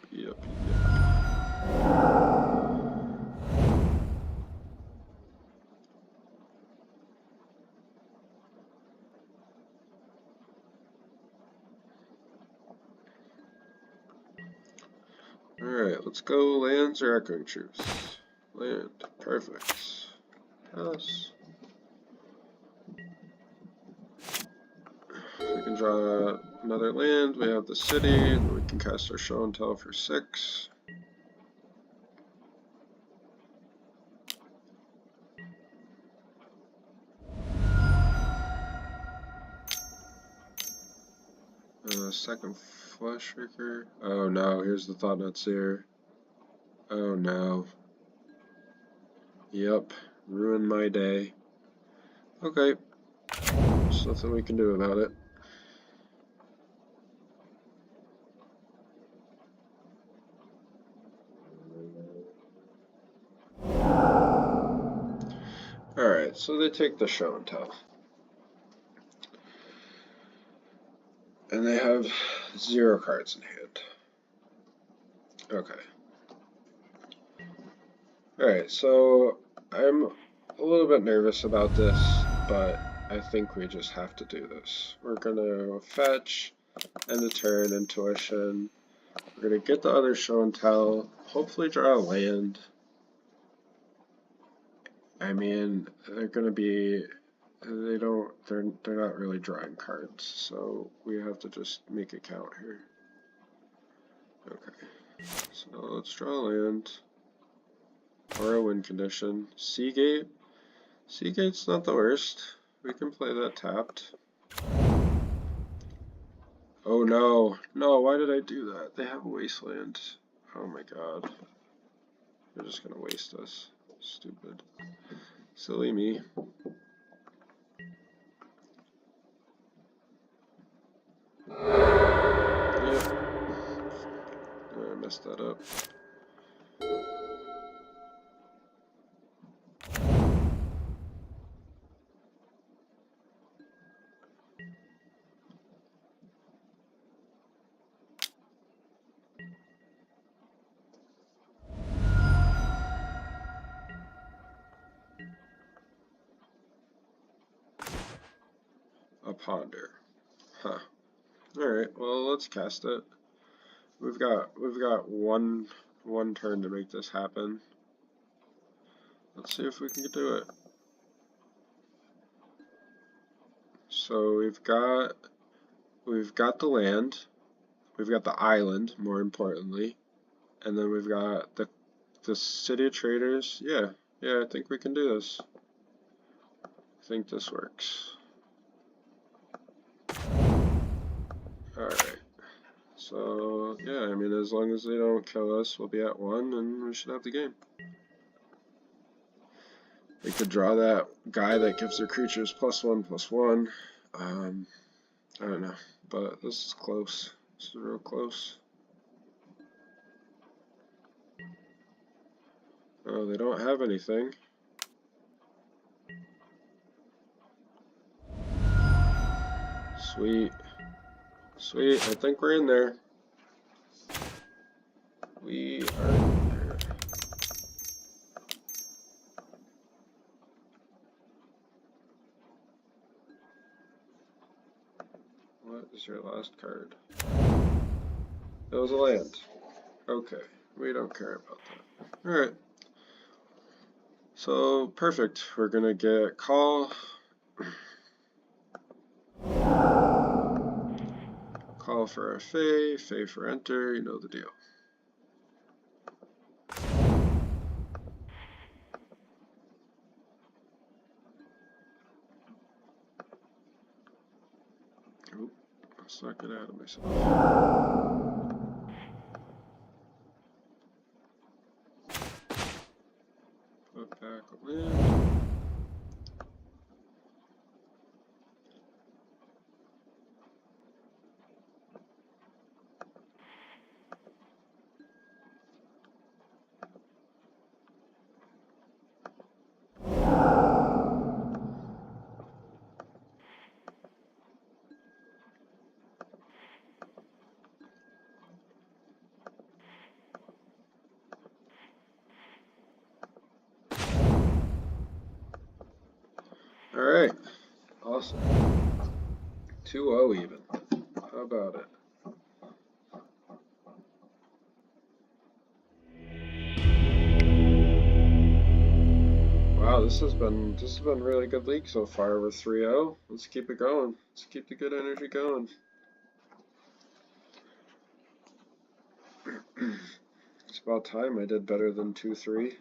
Alright, let's go lands or echoing truth. Land. Perfect. Pass. We can draw another land. We have the city, and we can cast our show and tell for 6. Second Flushraker. Oh no, here's the Thought-Knot Seer. Oh no. Yep, ruined my day. Okay, there's nothing we can do about it. Alright, so they take the show and tell. And they have 0 cards in hand. Okay. Alright, so I'm a little bit nervous about this, but I think we just have to do this. We're gonna fetch, end of turn, intuition. We're gonna get the other show and tell, hopefully draw a land. I mean, they're gonna be, they're not really drawing cards, so we have to just make it count here. Okay, so let's draw a land. Or a win condition. Seagate. Seagate's not the worst. We can play that tapped. Oh no. No, why did I do that? They have a wasteland. Oh my god. They're just gonna waste us. Stupid. Silly me. Yep. I messed that up. A ponder. Huh. Alright, well let's cast it. We've got one turn to make this happen. Let's see if we can do it. So we've got the land, we've got the island, more importantly, and then we've got the city of traders. Yeah, I think we can do this. I think this works. Alright. So, yeah, I mean, as long as they don't kill us, we'll be at 1, and we should have the game. We could draw that guy that gives their creatures +1/+1. I don't know, but this is close. This is real close. Oh, they don't have anything. Sweet. Sweet, I think we're in there. We are in there. What is your last card? It was a land. Okay, we don't care about that. Alright. So, perfect. We're gonna get call. Call for a Fae, Fae for enter, you know the deal. Oop, let's not get out of myself. Put back a land. 2-0 even. How about it? Wow, this has been a really good league so far. We're 3-0. Let's keep it going. Let's keep the good energy going. It's about time I did better than 2-3.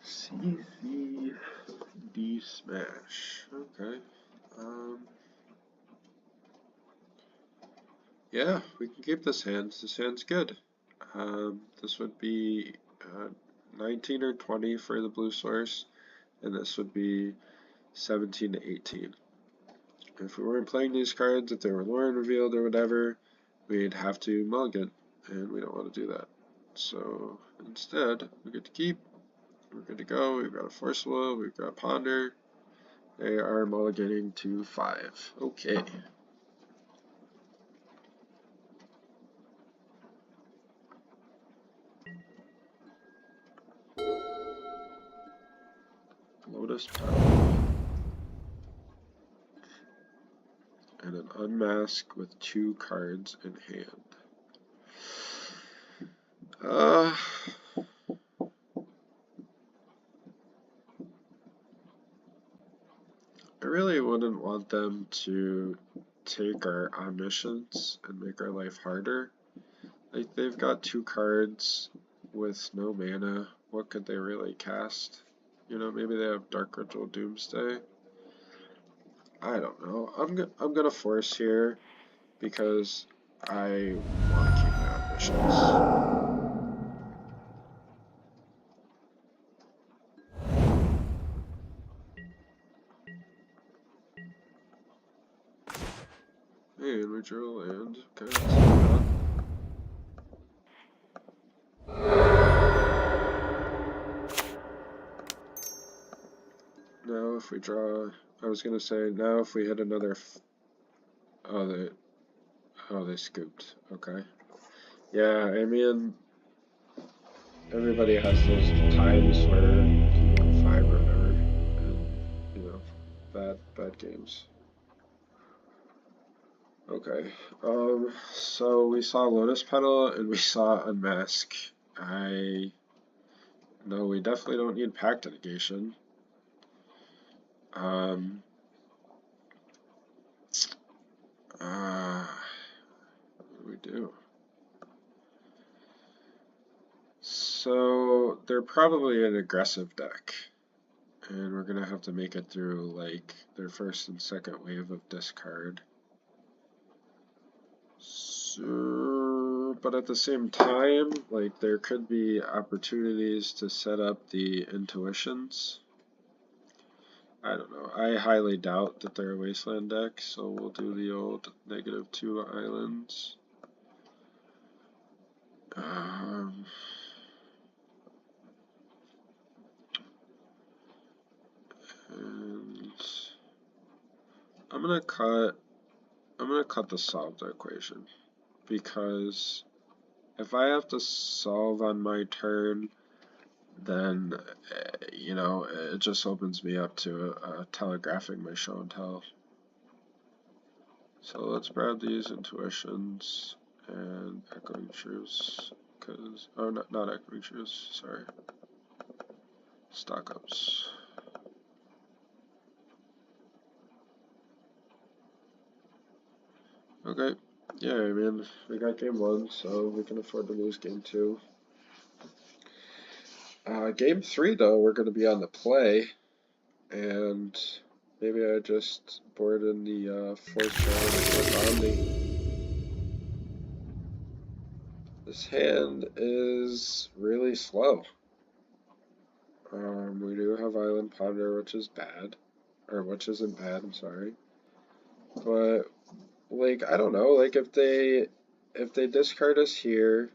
CC D smash. Okay. Yeah, we can keep this hand. This hand's good. This would be 19 or 20 for the blue source, and this would be 17 to 18. If we weren't playing these cards, if they were lore revealed or whatever, we'd have to mulligan, and we don't want to do that. So instead, we get to keep. We're good to go. We've got a Forcible, we've got Ponder. They are mulliganing to 5. Okay. Lotus Petal. And an Unmask with 2 cards in hand. I really wouldn't want them to take our Omniscience and make our life harder. Like, they've got 2 cards with no mana. What could they really cast? You know, maybe they have Dark Ritual Doomsday. I don't know. I'm gonna force here because I want to keep my Omniscience. And we drew a land. Okay, now if we draw, I was gonna say, now if we hit another, oh they scooped, okay. Yeah, I mean, everybody has those times where you roll 5 or whatever, and, you know, bad games. Okay, so we saw Lotus Petal and we saw Unmask. No, we definitely don't need Pact Negation. What do we do? So they're probably an aggressive deck, and we're gonna have to make it through like their first and second wave of discard. So, but at the same time, like there could be opportunities to set up the intuitions. I don't know. I highly doubt that they're a wasteland deck, so we'll do the old -2 islands. And I'm gonna cut the solved equation, because if I have to solve on my turn, then you know, it just opens me up to telegraphing my show and tell. So let's grab these intuitions and echoing truths, because not echoing truths, sorry, stock ups. Okay. Yeah, I mean, we got game 1, so we can afford to lose game 2. Game 3, though, we're going to be on the play, and maybe I just board in the 4th channel with Omni. This hand is really slow. We do have Island Ponder, which is bad, or which isn't bad, I'm sorry. But, like, I don't know, like, if they discard us here,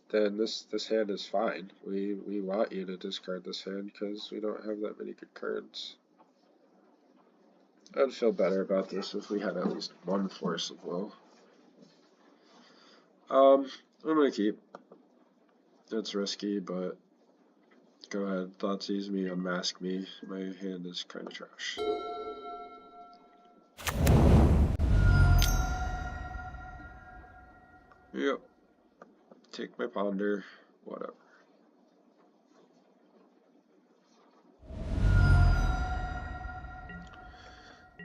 then this hand is fine. We want you to discard this hand because we don't have that many good cards. I'd feel better about this if we had at least one Force of Will. I'm gonna keep. It's risky, but go ahead. Thoughtseize me, unmask me. My hand is kind of trash. Yep. Take my Ponder. Whatever.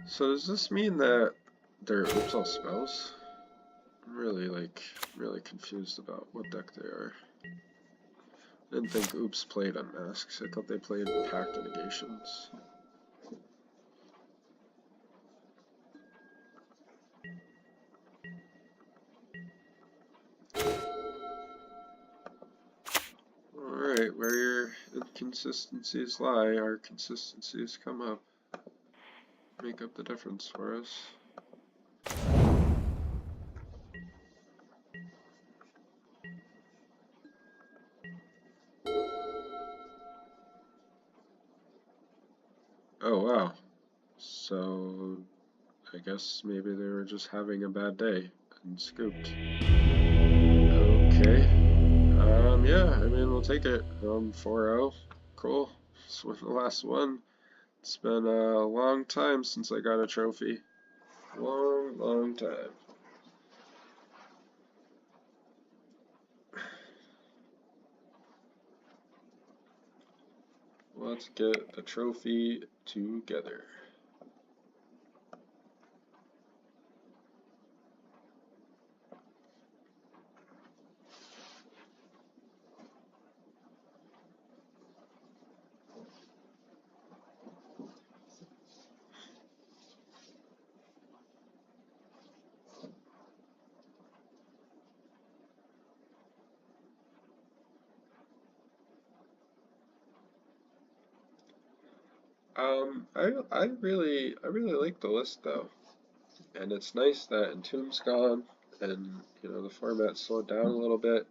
So does this mean that they're Oops all spells? I'm really confused about what deck they are. I didn't think Oops played Unmasks. I thought they played Pact and Negations. Alright, where your inconsistencies lie, our consistencies come up. Make up the difference for us. Oh wow. So I guess maybe they were just having a bad day and scooped. Okay. Yeah, I mean we'll take it. 4-0. Cool. This was the last one. It's been a long time since I got a trophy. Long time. Let's get the trophy together. I really like the list though, and it's nice that Entomb's gone, and you know the format slowed down a little bit.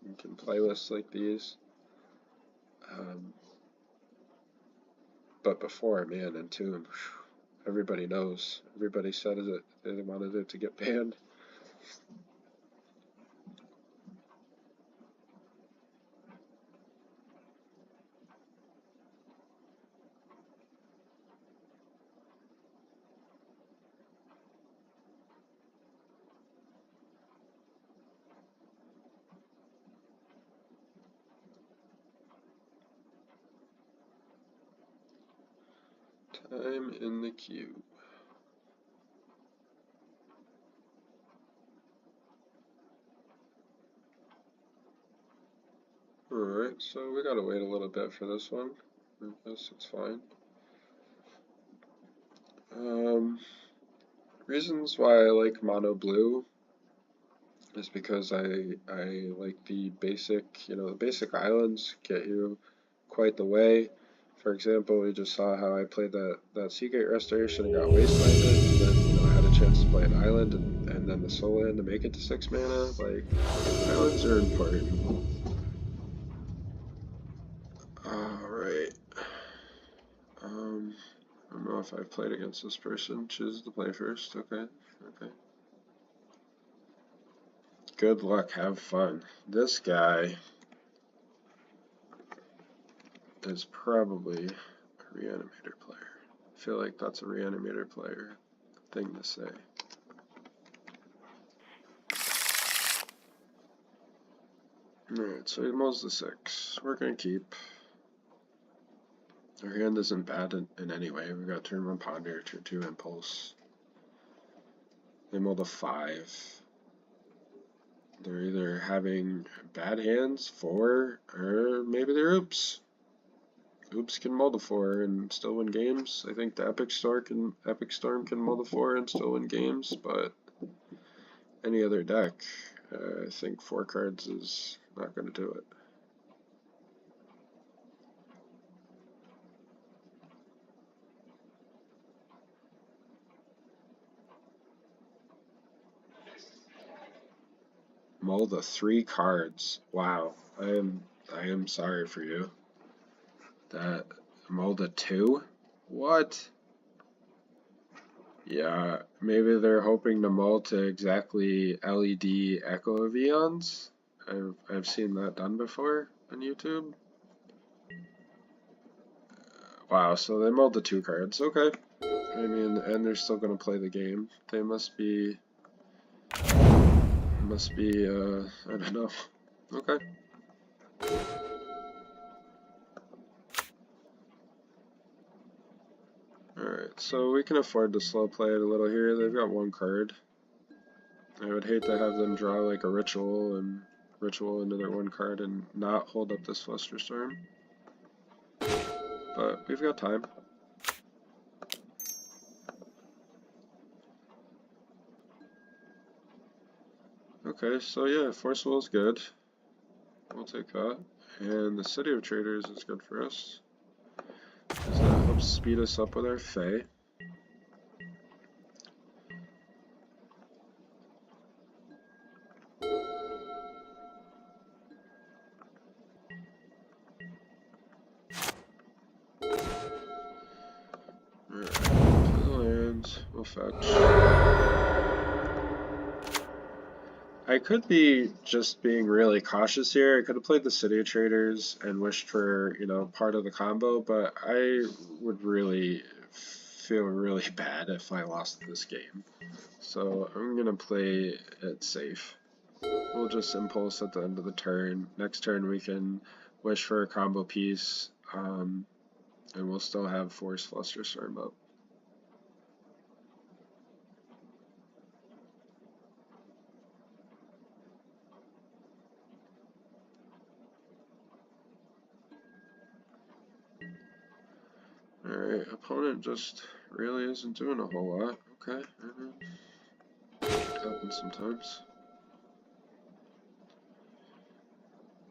You can play lists like these, but before, man, Entomb, everybody knows. Everybody said it. They wanted it to get banned. Time in the queue. Alright, so we gotta wait a little bit for this one. I guess it's fine. Reasons why I like mono blue is because I like the basic, the basic islands get you quite the way. For example, we just saw how I played that Seagate Restoration and got wastelanded, and then I had a chance to play an island and then the soul land to make it to 6 mana. Like, islands are important. Alright. I don't know if I've played against this person. Choose to play first. Okay. Good luck, have fun. This guy is probably a reanimator player. I feel like that's a reanimator player thing to say. Alright, so he mulls the 6. We're gonna keep. Our hand isn't bad in any way. We've got turn 1 Ponder, turn 2 Impulse. They mulled a 5. They're either having bad hands, 4, or maybe they're oops. Oops can mull the 4 and still win games. I think the Epic Storm can mull the 4 and still win games, but any other deck, I think 4 cards is not going to do it. Mull the 3 cards. Wow, I am sorry for you. That mull the 2? What? Yeah, maybe they're hoping to mull to exactly LED Echo Avions. I've seen that done before on YouTube. Wow, so they mulled the 2 cards. Okay. I mean, and they're still gonna play the game. They must be I don't know. Okay. Alright, so we can afford to slow play it a little here. They've got 1 card. I would hate to have them draw like a ritual and ritual into their 1 card and not hold up this Flusterstorm. But we've got time. Okay, so yeah, Force Will is good. We'll take that. And the City of Traders is good for us, because that helps speed us up with our Fae. Alright, to the land, we'll fetch. I could be just being really cautious here. I could have played the City of Traders and wished for, you know, part of the combo, but I would really feel really bad if I lost this game. So I'm gonna play it safe. We'll just impulse at the end of the turn. Next turn we can wish for a combo piece, and we'll still have Force Flusterstorm up. Alright, opponent just really isn't doing a whole lot. Okay, happens sometimes.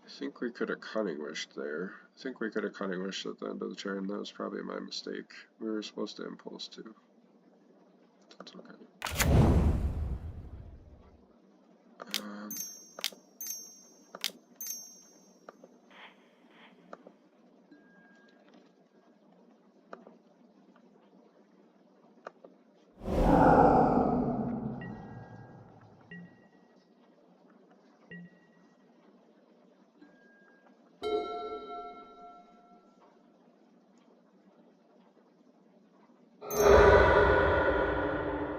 I think we could have Cunning Wished there. I think we could have Cunning Wished at the end of the turn. That was probably my mistake. We were supposed to impulse too. That's okay.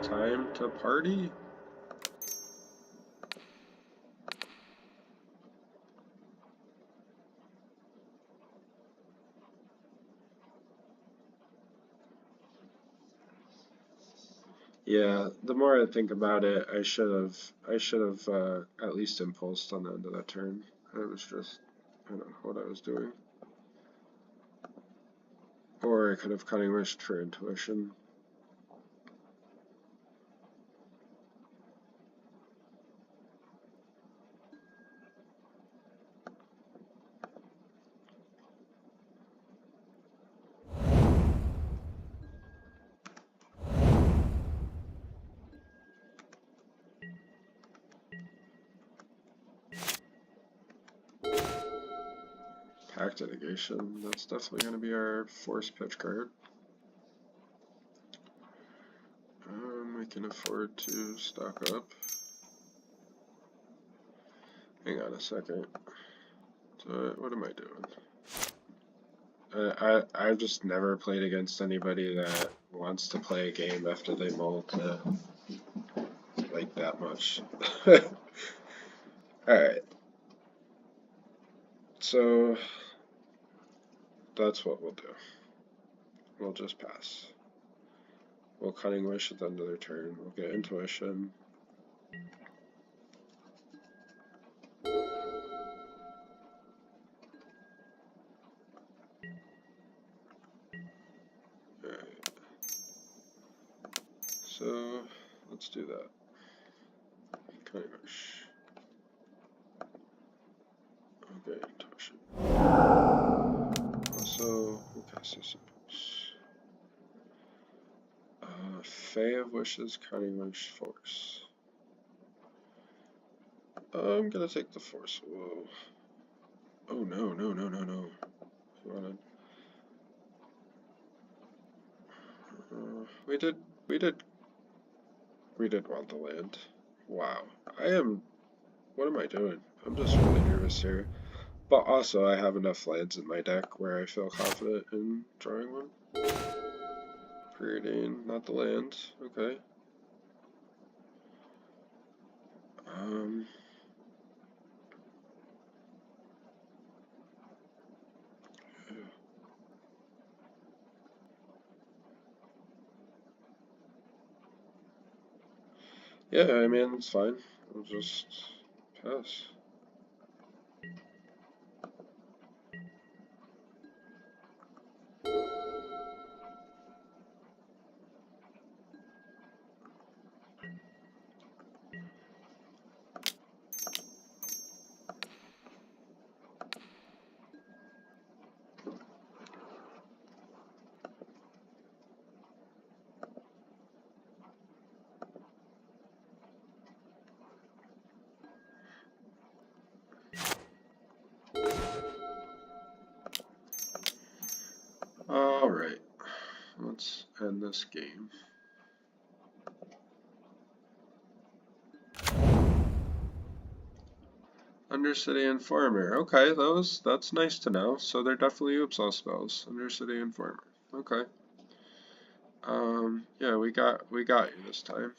Time to party? Yeah, the more I think about it, I should have at least impulsed on the end of that turn. I was just, I don't know what I was doing. Or I could have Cunning Wished for intuition. Pact Litigation, that's definitely going to be our Force Pitch card. We can afford to stock up. Hang on a second. So, what am I doing? I've just never played against anybody that wants to play a game after they mull to like that much. Alright. So that's what we'll do. We'll just pass. We'll Cunning Wish at the end of their turn. We'll get Intuition. Alright. So, let's do that. Cunning Wish. Okay, Intuition. Also, we'll cast this Impulse. Fae of Wishes, Cunning Wish, Force. I'm gonna take the Force. Whoa. Oh no, no, no, no, no. We did want the land. Wow. What am I doing? I'm just really nervous here. But also, I have enough lands in my deck where I feel confident in drawing one. Creating, not the land. Okay. Yeah, I mean, it's fine. I'll just pass. Alright, let's end this game. Undercity Informer. Okay, that's nice to know. So they're definitely Oops all spells. Undercity Informer. Okay. Yeah, we got you this time,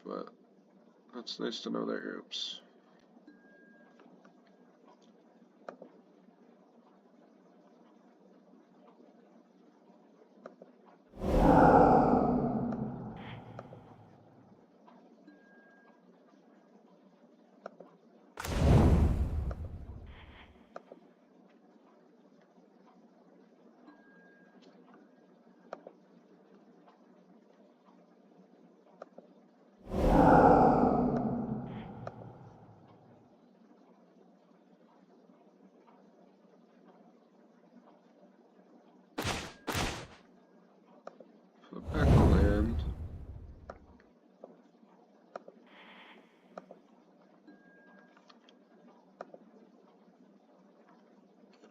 but that's nice to know they're Oops. Flip back the land.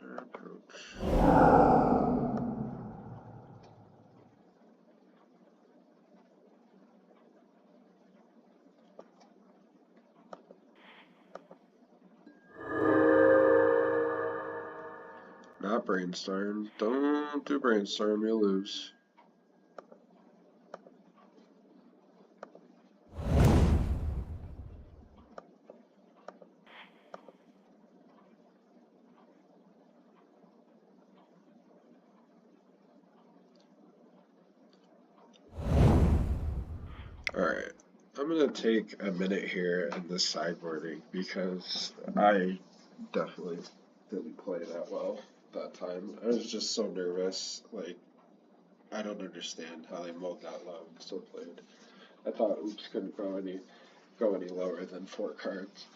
Fair approach. Not Brainstorm. Don't do Brainstorm, you'll lose. Alright, I'm gonna take a minute here in this sideboarding because I definitely didn't play that well that time. I was just so nervous, like, I don't understand how they mulled that low and still played. I thought Oops couldn't go any lower than 4 cards.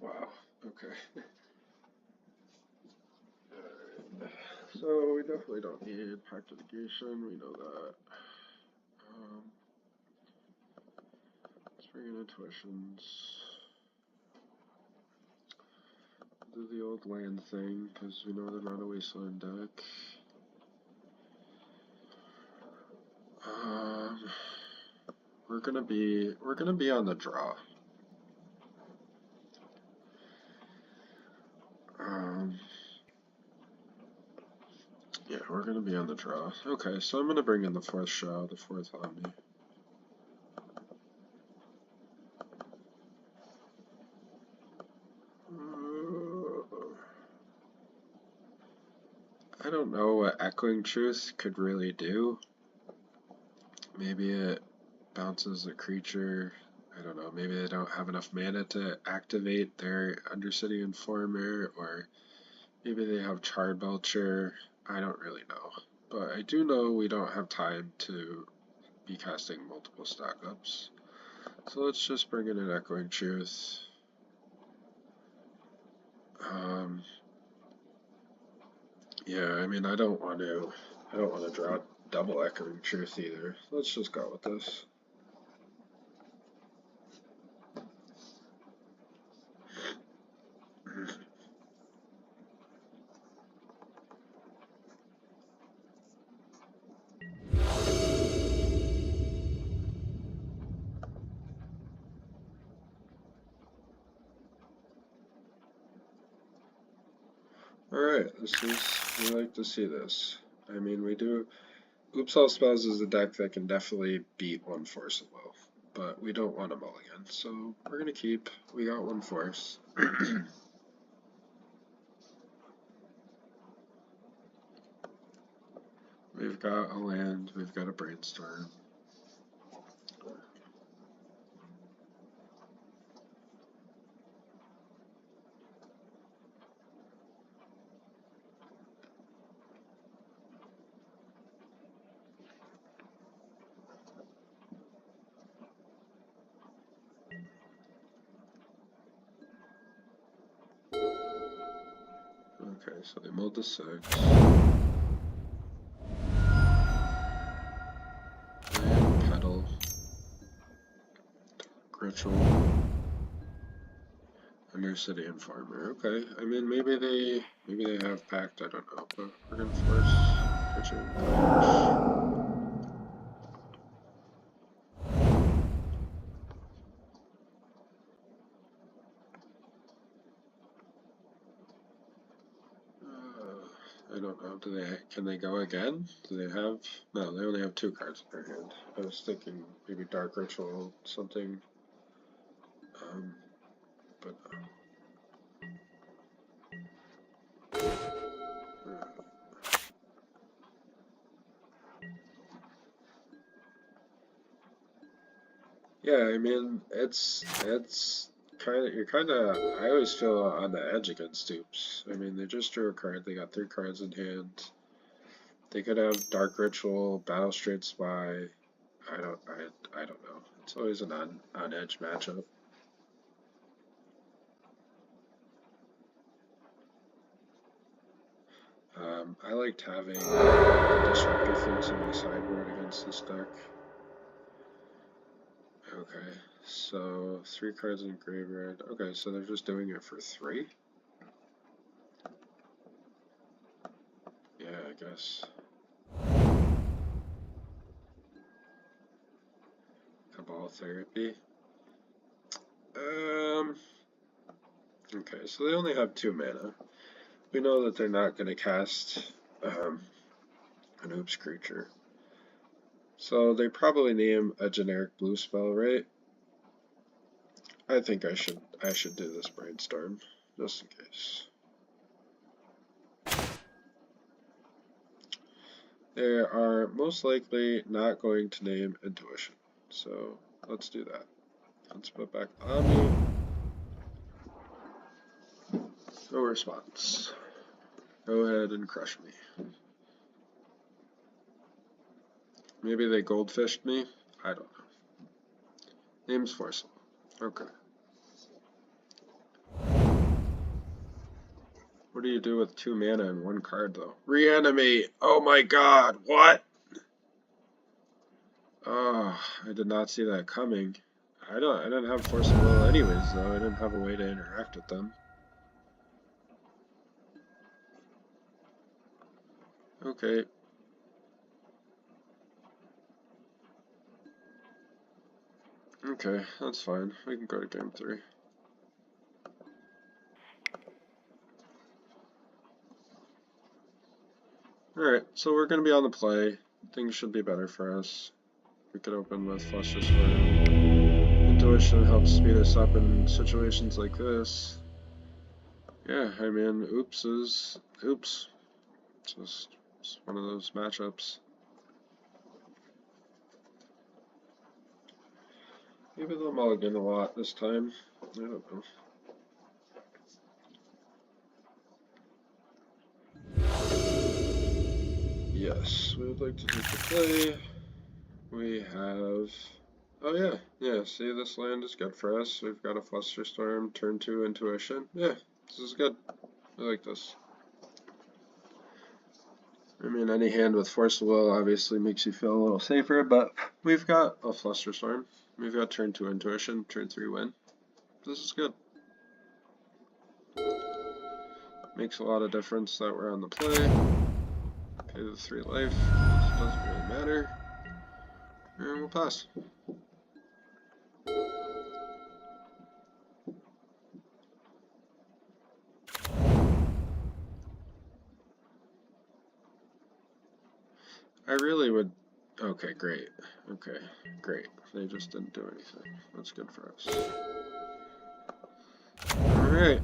Wow, okay. So we definitely don't need Pact of Negation, we know that. Let's bring in Intuitions. Do the old land thing, because we know they're not a wasteland deck. We're gonna be on the draw. Yeah, we're gonna be on the draw. Okay, so I'm gonna bring in the 4th Shroud, the 4th Omni. I don't know what Echoing Truth could really do. Maybe it bounces a creature. I don't know, maybe they don't have enough mana to activate their Undercity Informer, or maybe they have Charbelcher. I don't really know. But I do know we don't have time to be casting multiple stack-ups. So let's just bring in an Echoing Truth. Yeah, I mean, I don't want to draw double Echoing Truth either. Let's just go with this. Alright, we like to see this. I mean, we do. Oops, All Spells is a deck that can definitely beat one Force of Will, but we don't want a mulligan, so we're gonna keep. We got one Force. We've got a land, we've got a Brainstorm. Okay, so they mulled to 6. And Petal. Ritual. Undercity Informer. Okay, I mean maybe they have Pact, I don't know, but we're gonna force Pitching Punish. I don't know. Can they go again? Do they have? No, they only have 2 cards in their hand. I was thinking maybe Dark Ritual, something. But yeah, I mean it's kind of. I always feel on the edge against Oops. I mean they just drew a card. They got 3 cards in hand. They could have Dark Ritual, Battle Straight Spy. I don't know. It's always an on edge matchup. I liked having Disruptor Flutes in my sideboard against this deck. Okay, so 3 cards in graveyard. Okay, so they're just doing it for 3? Yeah, I guess. Cabal Therapy. Okay, so they only have 2 mana. We know that they're not going to cast an Oops creature. So they probably name a generic blue spell, right? I think I should do this Brainstorm, just in case. They are most likely not going to name Intuition, so let's do that. Let's put back the Omni. No response. Go ahead and crush me. Maybe they goldfished me? I don't know. Name's forcible. Okay. What do you do with 2 mana and 1 card though? Reanimate! Oh my god, what? Oh, I did not see that coming. I didn't have Force of Will anyways though. I didn't have a way to interact with them. Okay. Okay, that's fine. We can go to game 3. Alright, so we're going to be on the play. Things should be better for us. We could open with Flush this way. Intuition helps speed us up in situations like this. Yeah, I mean, Oops is Oops. Just one of those matchups. Maybe they'll mulligan a lot this time. I don't know. Yes, we would like to take the play. We have... Oh yeah, yeah, see, this land is good for us. We've got a Flusterstorm, turn 2 Intuition. Yeah, this is good. I like this. I mean, any hand with Force of Will obviously makes you feel a little safer, but we've got a Flusterstorm. We've got turn 2 Intuition, turn 3 Win. This is good. Makes a lot of difference that we're on the play. Pay the 3 life. This doesn't really matter. And we'll pass. I really would... Okay, great. Okay, great. They just didn't do anything. That's good for us. Alright.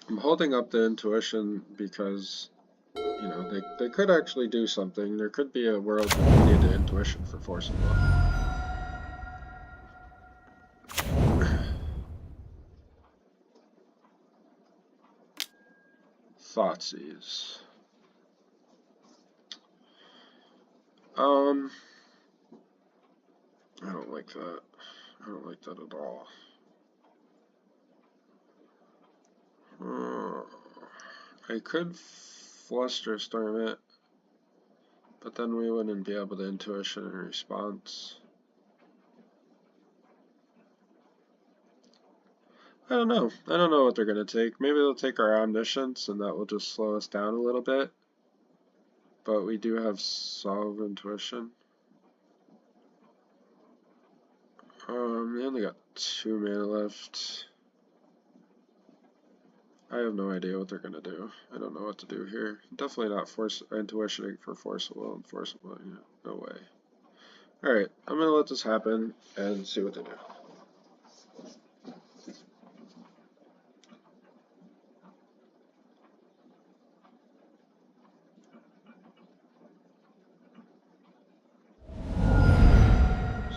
I'm holding up the Intuition because, you know, they could actually do something. There could be a world where we need the Intuition for Force of Will. Thoughtseize. I don't like that. I don't like that at all. I could Flusterstorm it, but then we wouldn't be able to Intuition in response. I don't know. I don't know what they're going to take. Maybe they'll take our Omniscience, and that will just slow us down a little bit. But we do have Solve Intuition. We only got 2 mana left. I have no idea what they're going to do. I don't know what to do here. Definitely not Intuitioning for Force of Will and Force of Will. Yeah, no way. Alright, I'm going to let this happen and see what they do.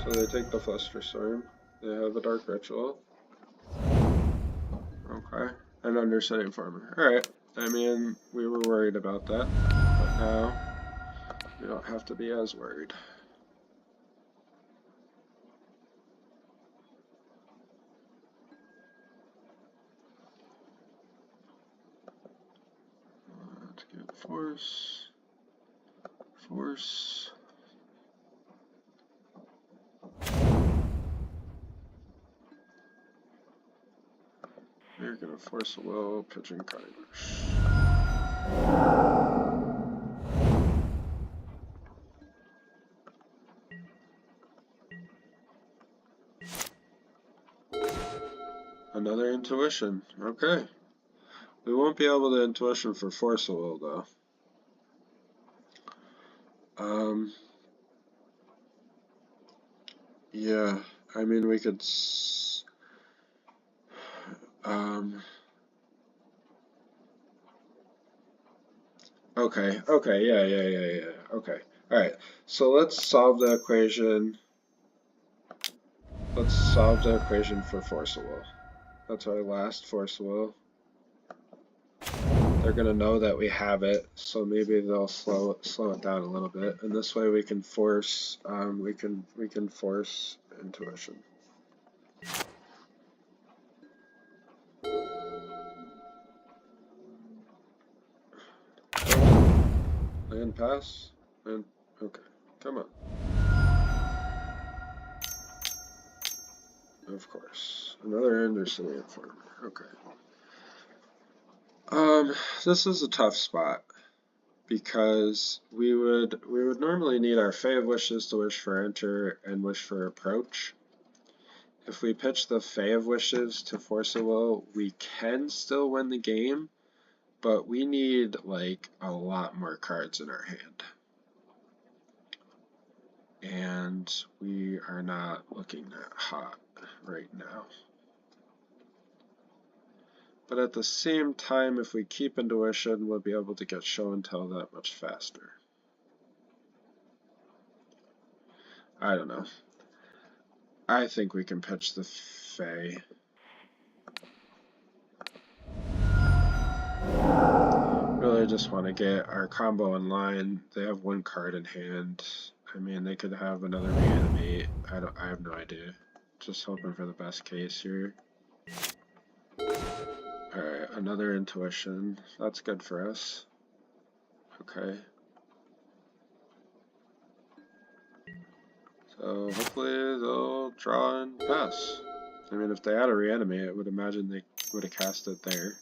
So they take the Flusterstorm. They have a Dark Ritual. Okay. An Undersetting Farmer. Alright. I mean, we were worried about that, but now we don't have to be as worried. Let's get Force. Force. You're gonna Force a Will, Pigeon Kindness. Another Intuition. Okay. We won't be able to Intuition for Force a Will though. Yeah. I mean, we could. Okay, yeah. Okay. Alright, so let's solve the equation. Let's solve the equation for Force of Will. That's our last Force of Will. They're gonna know that we have it, so maybe they'll slow it down a little bit, and this way we can force we can force Intuition. Land pass? And okay, come on. Of course. Another Undercity Farmer. Okay. This is a tough spot because we would normally need our Fae of Wishes to wish for Enter and wish for Approach. If we pitch the Fae of Wishes to Force a Will, we can still win the game, but we need like a lot more cards in our hand. And we are not looking that hot right now. But at the same time, if we keep Intuition, we'll be able to get Show and Tell that much faster. I don't know. I think we can pitch the Fae. Really just want to get our combo in line. They have one card in hand. I mean, they could have another reanimate. I have no idea. Just hoping for the best case here. Alright, another Intuition. That's good for us. Okay. So hopefully they'll draw and pass. I mean, if they had a reanimate, I would imagine they would have cast it there.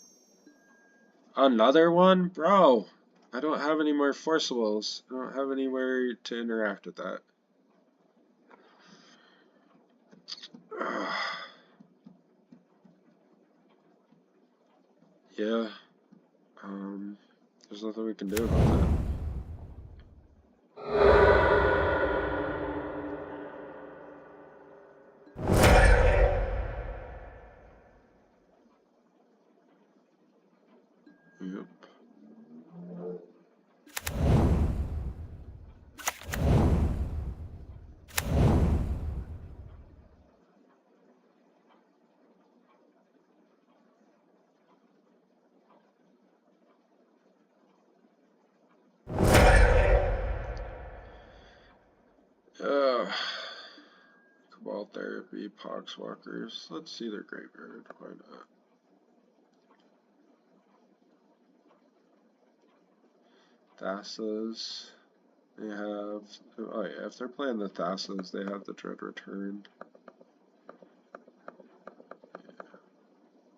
Another one? Bro! I don't have any more forcibles. I don't have anywhere to interact with that. Yeah. There's nothing we can do about that. Yep. Cabal Therapy, Poxwalkers. Let's see their graveyard. Why not? Thassa's. They have. Oh yeah, if they're playing the Thassa's, they have the Dread Return.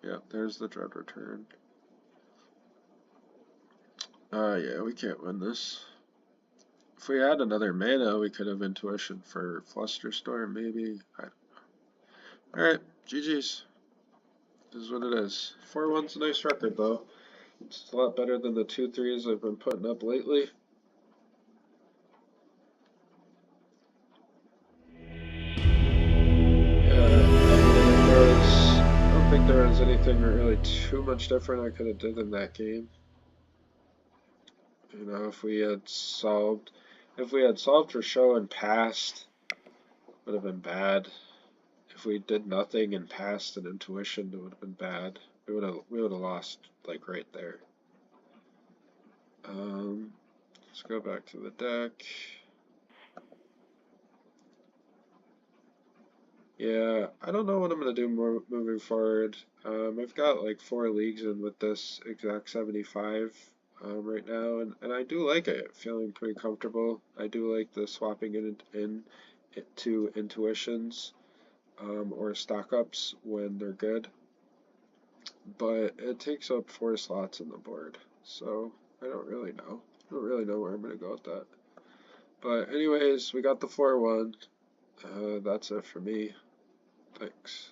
Yep, there's the Dread Return. Yeah, we can't win this. If we had another mana, we could have Intuition for Flusterstorm, maybe. I don't know. Alright, GG's. This is what it is. 4-1's a nice record, though. It's a lot better than the 2-3s I've been putting up lately. I don't think there was anything really too much different I could have did in that game. You know, if we had solved for show and passed, would have been bad. If we did nothing and passed an Intuition, it would have been bad. We would have lost like right there. Let's go back to the deck. Yeah, I don't know what I'm gonna do more moving forward. I've got like 4 leagues in with this exact 75 right now, and I do like it. Feeling pretty comfortable. I do like the swapping in to Intuitions or stock ups when they're good, but it takes up 4 slots in the board, so I don't really know. I don't really know where I'm gonna go with that. But anyways, we got the 4-1. That's it for me. Thanks.